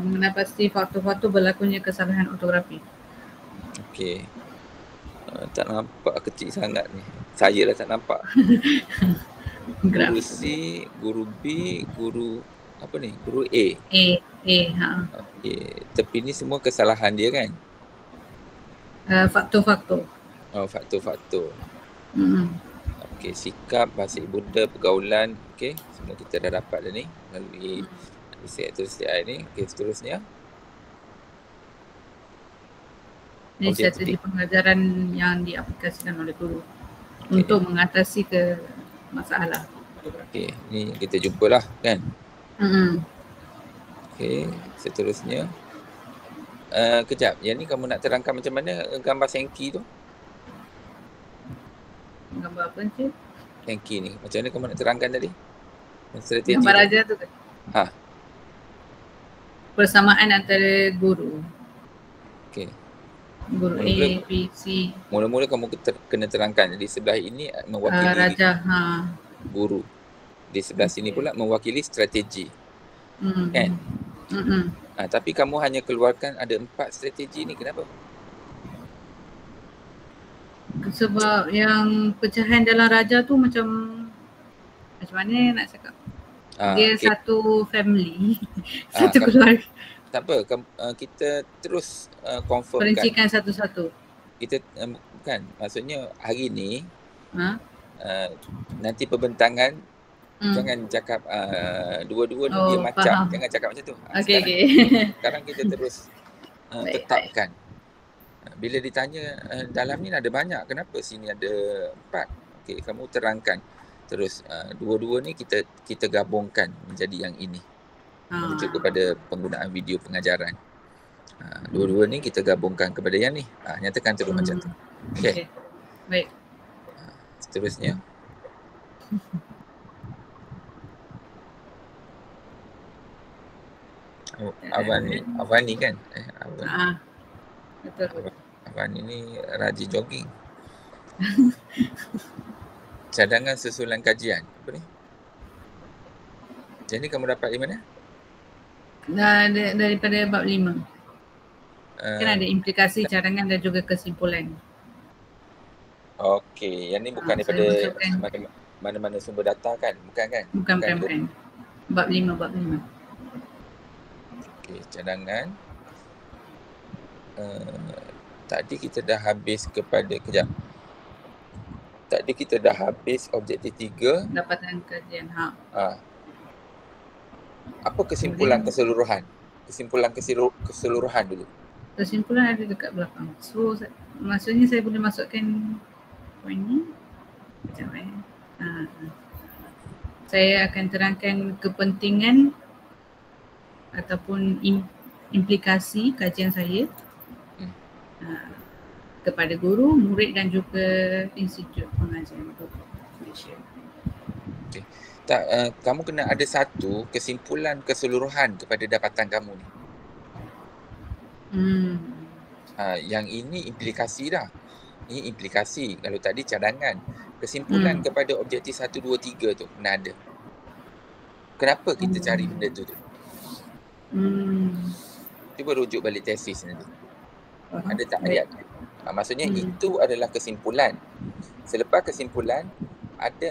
Mengenal pasti faktor-faktor berlakunya kesalahan ortografi. Okey. Tak nampak, kecil sangat ni. Saya dah tak nampak. Guru C, guru B, guru apa ni? Guru A. Ha. Okey. Tepi ni semua kesalahan dia kan? Faktor-faktor. Oh, faktor-faktor. Mm-hmm. Okey, sikap, bahasa ibunda, pergaulan. Okey, semua kita dah dapat dah ni melalui STI ni. Okey, seterusnya. Ini strategi pengajaran yang diaplikasikan oleh guru untuk mengatasi ke masalah. Okey, ni kita jumpalah kan. Okey, seterusnya. Kejap, yang ni kamu nak terangkan macam mana gambar Senki tu? Gambar apa ni? Senki ni, macam mana kamu nak terangkan tadi? Strategi gambar raja tu kan? Ha. Persamaan antara guru. Okey. Guru A, B, C. Mula-mula kamu kena terangkan. Di sebelah ini mewakili raja, guru. Di sebelah sini pula mewakili strategi. Kan? Tapi kamu hanya keluarkan ada 4 strategi ni. Kenapa? Sebab yang pecahan dalam raja tu macam mana nak cakap? Dia satu family. Satu keluarga. Tak apa, kita terus confirmkan. Perincikan satu-satu. Kita bukan, maksudnya hari ni nanti perbentangan jangan cakap dua-dua dia macam, jangan cakap macam tu. Sekarang kita terus tetapkan. Bila ditanya dalam ni ada banyak, kenapa sini ada 4? Okey, kamu terangkan. Terus dua-dua ni kita gabungkan menjadi yang ini. Merujuk kepada penggunaan video pengajaran. Dua-dua ni kita gabungkan kepada yang ni. Nyatakan terus macam tu. Okey. Baik. Seterusnya. Avani kan? Betul. Avani ni rajin jogging. Cadangan susulan kajian. Apa ni? Jadi kamu dapat di mana? Daripada bab 5. Kan ada implikasi, cadangan dan juga kesimpulan. Okey, yang ni bukan daripada mana-mana sumber data kan? Bukan kan? Bukan. Bab 5. Okey, cadangan. Tadi kita dah habis kepada, kejap. Tadi kita dah habis objektif 3. Dapatan kajian. Apa kesimpulan keseluruhan? Kesimpulan keseluruhan dulu. Kesimpulan ada dekat belakang. So maksudnya saya boleh masukkan poin ni. Macam mana? Saya akan terangkan kepentingan ataupun implikasi kajian saya kepada guru, murid dan juga institut pengajian Malaysia. Okey. Kamu kena ada satu kesimpulan keseluruhan kepada dapatan kamu ni. Yang ini implikasi dah. Ini implikasi. Kalau tadi cadangan. Kesimpulan kepada objektif 1, 2, 3 tu kena ada. Kenapa kita cari benda tu? Cuba rujuk balik tesis nanti. Ada tak ayat? Maksudnya itu adalah kesimpulan. Selepas kesimpulan ada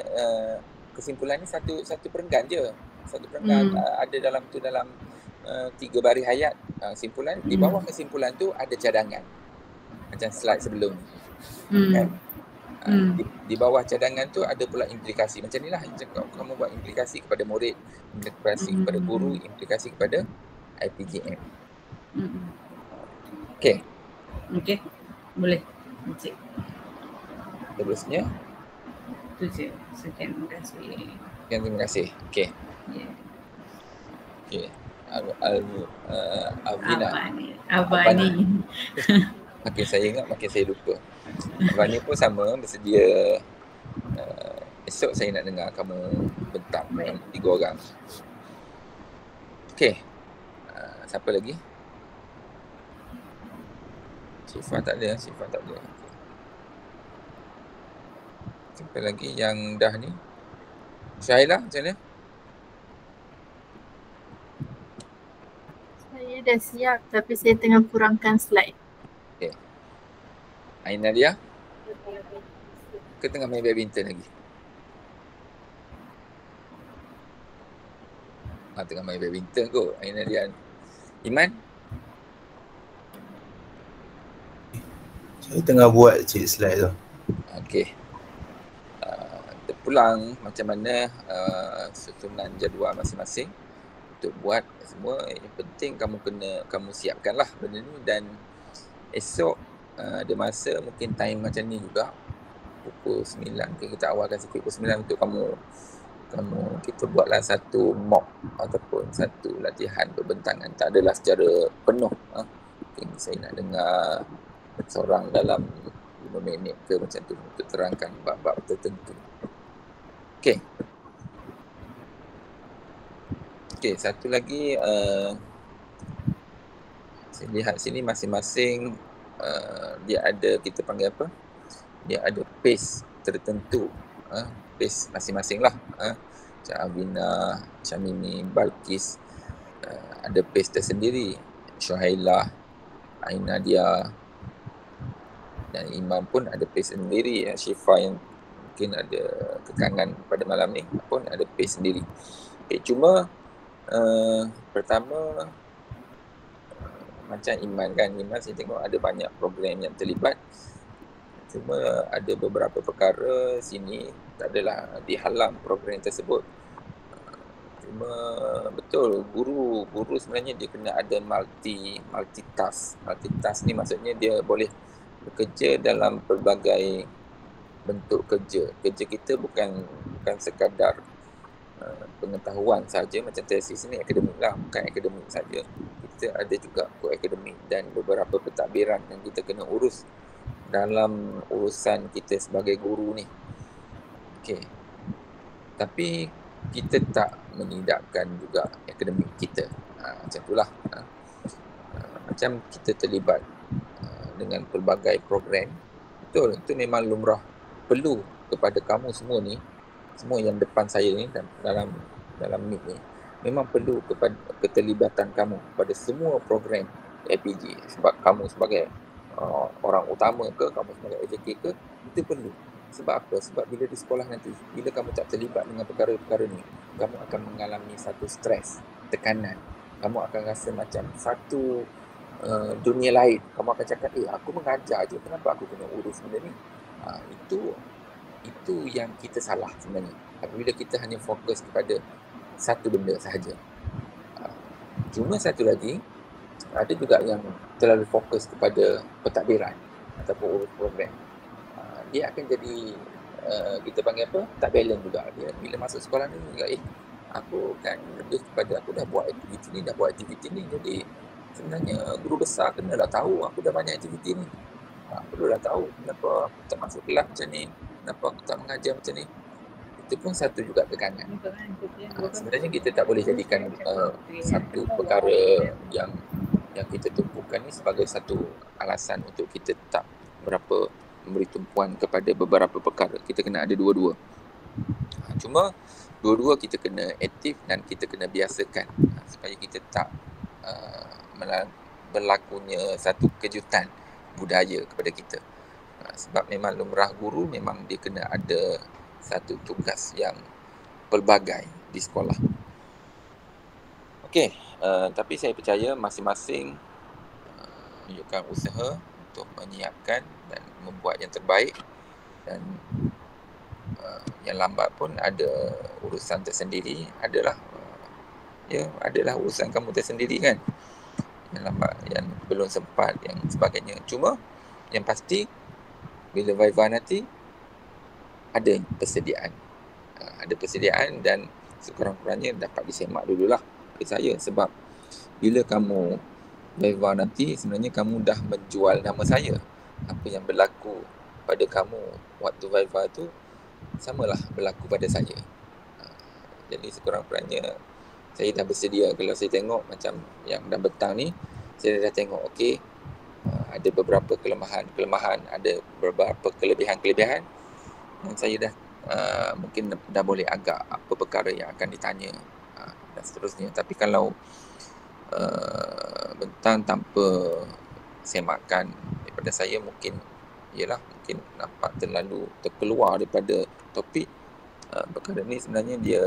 kesimpulan ni satu perenggan je. Satu perenggan ada dalam 3 baris ayat. Kesimpulan di bawah kesimpulan tu ada cadangan. Macam slide sebelum ni. Kan? Di bawah cadangan tu ada pula implikasi. Macam inilah kamu buat implikasi kepada murid, implikasi kepada guru, implikasi kepada IPJM. Okey. Boleh. Encik. Terusnya. Itu je. Sekian, terima kasih. Terima kasih. Okey. Okey. Avani. Makin saya ingat, makin saya lupa. Avani pun sama, bersedia. Esok saya nak dengar kamu bentang 3 orang. Okey. Siapa lagi? Syifa tak ada. Okay. Siapa lagi yang dah ni? Syahila macam mana? Saya dah siap tapi saya tengah kurangkan slide. Okey. Aina dia? Ke tengah main badminton lagi? Tengah main badminton kot Aina dia. Iman? Saya tengah buat cik slide tu. Okey. Terpulang macam mana susunan jadual masing-masing untuk buat semua. Yang penting kamu siapkanlah benda ni, dan esok ada masa mungkin time macam ni juga pukul 9, kita awalkan sikit pukul 9 untuk kita buatlah satu mock ataupun satu latihan berbentangan. Tak adalah secara penuh. Mungkin saya nak dengar seorang dalam 5 minit ke macam tu untuk terangkan bab-bab tertentu. Okey, satu lagi saya lihat sini masing-masing dia ada, kita panggil apa? Dia ada pace tertentu. Pace masing-masing lah. Macam Avina, Syamimi, Balkis ada pace tersendiri. Syuhailah, Aina dia dan Iman pun ada pace sendiri. Syifa yang mungkin ada kekangan pada malam ni pun ada pace sendiri. Cuma pertama macam Iman kan, Iman saya tengok ada banyak program yang terlibat. Cuma ada beberapa perkara sini tak adalah dihalang program tersebut. Cuma betul, guru sebenarnya dia kena ada multitask. Multitask ni maksudnya dia boleh bekerja dalam pelbagai bentuk kerja. Kerja kita bukan sekadar pengetahuan saja, macam tesis ni akademik lah, bukan akademik saja. Kita ada juga akademik dan beberapa pentadbiran yang kita kena urus dalam urusan kita sebagai guru ni. Okey. Tapi kita tak menidakkan juga akademik kita. Macam itulah. Macam kita terlibat dengan pelbagai program. Betul, itu memang lumrah. Perlu kepada kamu semua ni, semua yang depan saya ni dalam meet ni, memang perlu kepada keterlibatan kamu pada semua program APG. Sebab kamu sebagai orang utama ke, kamu sebagai AJK ke, itu perlu. Sebab apa? Sebab bila di sekolah nanti, bila kamu tak terlibat dengan perkara-perkara ni, kamu akan mengalami satu stres, tekanan. Kamu akan rasa macam satu dunia lain. Kamu akan cakap, aku mengajar je, kenapa aku kena urus benda ni? Itu yang kita salah sebenarnya. Apabila kita hanya fokus kepada satu benda sahaja. Cuma satu lagi, ada juga yang terlalu fokus kepada pentadbiran ataupun urus program. Dia akan jadi, kita panggil apa, tak balance juga. Dia bila masuk sekolah ni juga, aku kan lebih kepada aku dah buat aktiviti ni, jadi sebenarnya guru besar kenalah tahu aku dah banyak aktiviti ni. Perlulah tahu kenapa aku tak masuk kelas macam ni, kenapa aku tak mengajar macam ni. Itu pun satu juga tekanan. Sebenarnya kita tak boleh jadikan satu perkara yang kita tumpukan ni sebagai satu alasan untuk kita tak berapa memberi tumpuan kepada beberapa perkara. Kita kena ada dua-dua. Cuma dua-dua kita kena aktif dan kita kena biasakan supaya kita tak berlakunya satu kejutan budaya kepada kita. Sebab memang lumrah guru memang dia kena ada satu tugas yang pelbagai di sekolah. Okey, tapi saya percaya masing-masing menunjukkan usaha untuk menyiapkan dan membuat yang terbaik, dan yang lambat pun ada urusan tersendiri, adalah urusan kamu tersendiri kan, yang lambat, yang belum sempat, yang sebagainya. Cuma yang pasti bila Viva nanti ada persediaan dan sekurang-kurangnya dapat disemak dululah oleh saya. Sebab bila kamu Viva nanti, sebenarnya kamu dah menjual nama saya. Apa yang berlaku pada kamu waktu Viva tu samalah berlaku pada saya. Jadi sekurang-kurangnya saya dah bersedia. Kalau saya tengok macam yang dah betang ni, saya dah tengok okey, ada beberapa kelemahan, ada beberapa kelebihan dan saya dah mungkin dah boleh agak apa perkara yang akan ditanya dan seterusnya. Tapi kalau bentang tanpa semakan daripada saya, mungkin nampak terlalu terkeluar daripada topik. Perkara ni sebenarnya dia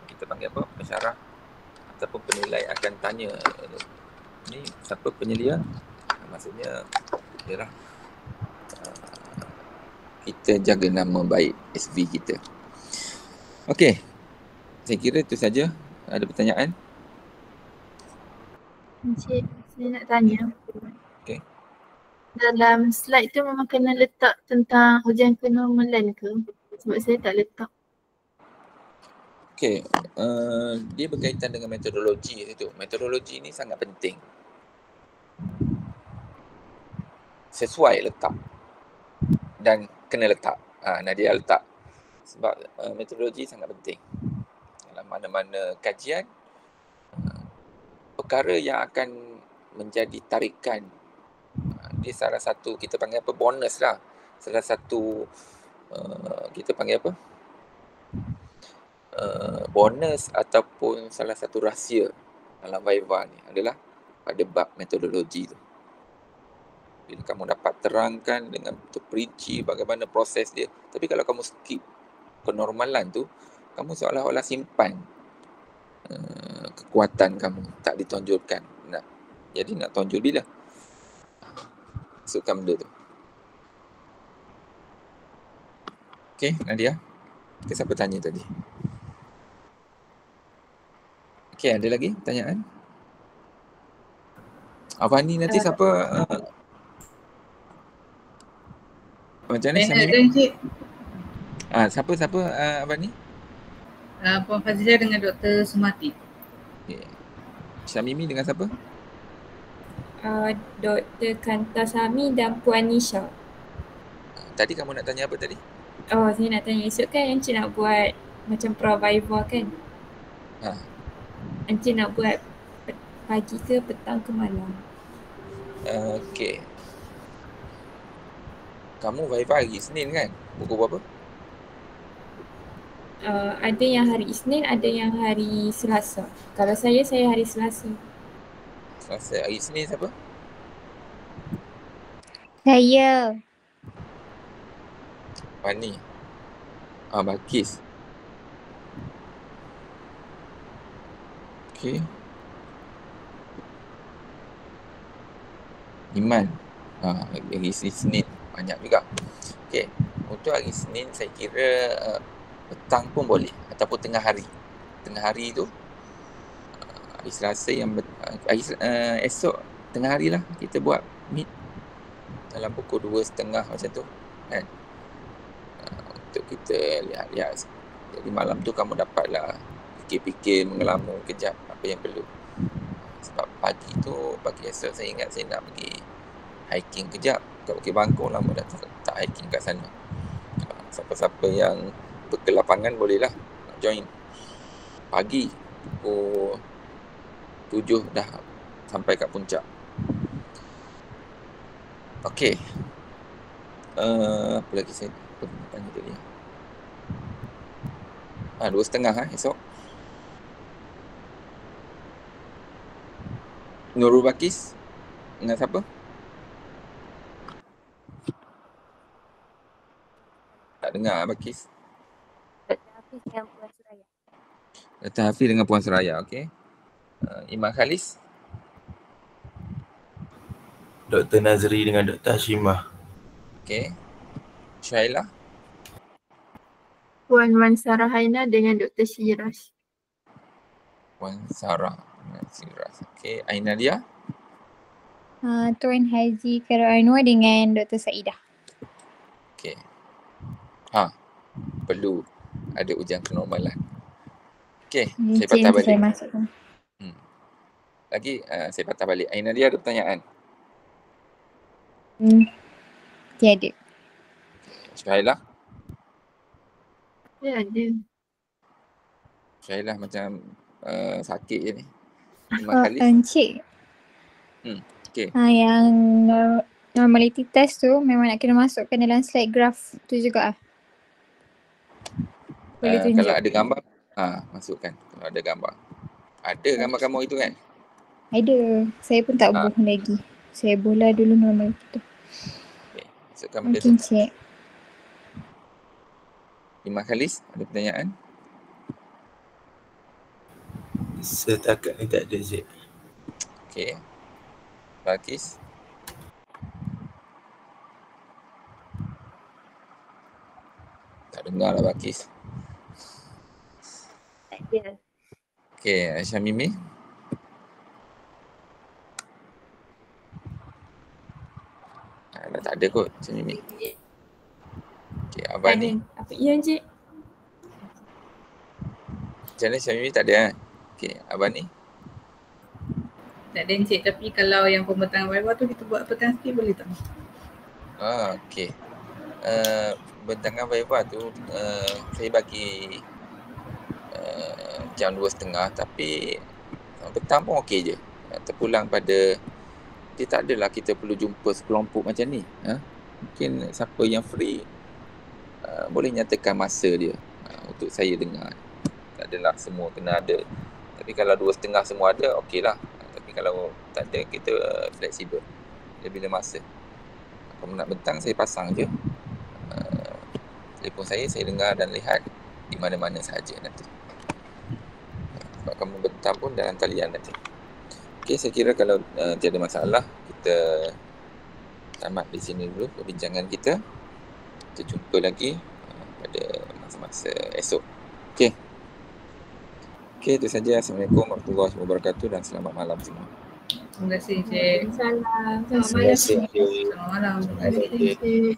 kita panggil apa, pensyarah ataupun penilai akan tanya ni siapa penyedia, maksudnya ialah kita jaga nama baik SV kita. Okey, saya kira itu saja. Ada pertanyaan? Encik, saya nak tanya. Okey. Dalam slide tu memang kena letak tentang ujian kenormalan ke? Sebab saya tak letak. Okey, dia berkaitan dengan metodologi itu. Metodologi ni sangat penting. Sesuai letak dan kena letak. Nadia letak. Sebab metodologi sangat penting. Dalam mana-mana kajian, perkara yang akan menjadi tarikan, dia salah satu kita panggil apa, bonus lah. Salah satu kita panggil apa, bonus ataupun salah satu rahsia dalam Viva ni adalah pada bab metodologi tu. Bila kamu dapat terangkan dengan terperinci bagaimana proses dia. Tapi kalau kamu skip kenormalan tu, kamu seolah-olah simpan kekuatan kamu, tak ditonjolkan. Jadi nak tonjol bila? Masukkan benda tu. Okey, Nadia. Siapa tanya tadi? Okey, ada lagi pertanyaan? Avani nanti siapa? Macam mana Syamimi? Siapa Avani? Puan Fazilah dengan Dr. Sumati. Okay. Syamimi dengan siapa? Dr. Kantasami dan Puan Nisha. Tadi kamu nak tanya apa tadi? Oh, saya nak tanya esok kan Encik nak buat macam Pro-Viva kan? Encik nak buat pagi ke petang ke malam? Okey. Kamu Viva hari Isnin kan? Pukul berapa? Ada yang hari Isnin, ada yang hari Selasa. Kalau saya hari Selasa. Selasa. Hari Isnin siapa? Saya. Fani. Balkis. Okey. Iman. Hari Isnin banyak juga. Okey. Untuk hari Isnin saya kira petang pun boleh ataupun tengah hari. Tengah hari tu hari Selasa yang esok tengah hari lah kita buat meet dalam pukul 2.30 macam tu kan, untuk kita lihat-lihat. Jadi malam tu kamu dapatlah fikir-fikir, mengelama kejap apa yang perlu. Sebab pagi esok saya ingat saya nak pergi hiking kejap kat Bukit Bangkong, lama dah tak hiking kat sana. Siapa-siapa yang berkelapangan bolehlah nak join. Pagi pukul 7 dah sampai kat puncak. Okey. Apa lagi saya tanya tadi? 2.30 esok. Nurul Bakis dengan siapa? Tak dengar Bakis. Dr. Hafiz dengan Puan Suraya. Dr. Hafiz dengan Puan Suraya, okey. Iman Khalis. Dr. Nazri dengan Dr. Hashimah. Okey. Syaila. Puan Mansara Haina dengan Dr. Shiraz. Puan Sarah dengan Shiraz. Okey. Aina dia. Tuan Haji Khairul Anwar dengan Dr. Saidah. Okey. Perlu ada ujian kenormalan. Okey, saya patah balik. Saya masukkan. Lagi saya patah balik. Aina dia ada pertanyaan? Tiada. Syahila? Ya, ada. Saya lah macam sakit je ni. Iman Khalis. Encik. Okay. Yang normality test tu memang nak kena masukkan dalam slide graph tu juga ah. Boleh tunjuk. Kalau ada gambar, masukkan. Kalau ada gambar. Ada gambar kamu itu kan? Ada. Saya pun tak boh lagi. Saya bola dulu normality tu. Okay. Masukkan benda tu. Mungkin cek. Iman Khalis, ada pertanyaan? Setakat ni tak ada Cik. Okay. Balkis. Tak dengar lah Balkis. Tak ada. Okay, Aisyah Mimi. Dah tak ada kot Aisyah Mimi. Okay, Abang ni. Apa ya Encik? Macam mana Aisyah Mimi tak ada kan? Okay, Abang ni. Tak ada Encik, tapi kalau yang pembentangan Viva tu kita buat petang sikit boleh tak? Okay. Bentangan Viva tu saya bagi jam 2.30 tapi petang pun okey je. Terpulang pada dia tak adalah kita perlu jumpa sekelompok macam ni. Mungkin siapa yang free boleh nyatakan masa dia untuk saya dengar. Tak adalah semua kena ada. Tapi kalau 2.30 semua ada, okey lah. Tapi kalau tak ada, kita fleksibel. Dia bila masa. Kalau nak bentang, saya pasang je. Telefon saya dengar dan lihat di mana-mana sahaja nanti. Sebab kamu bentang pun dalam talian nanti. Okey, saya kira kalau tiada masalah, kita tamat di sini dulu perbincangan kita. Kita jumpa lagi pada masa-masa esok. Okey. Okey, itu saja. Assalamualaikum warahmatullahi wabarakatuh dan selamat malam semua. Terima kasih Cik. Salam. Terima kasih. Selamat malam. Terima kasih.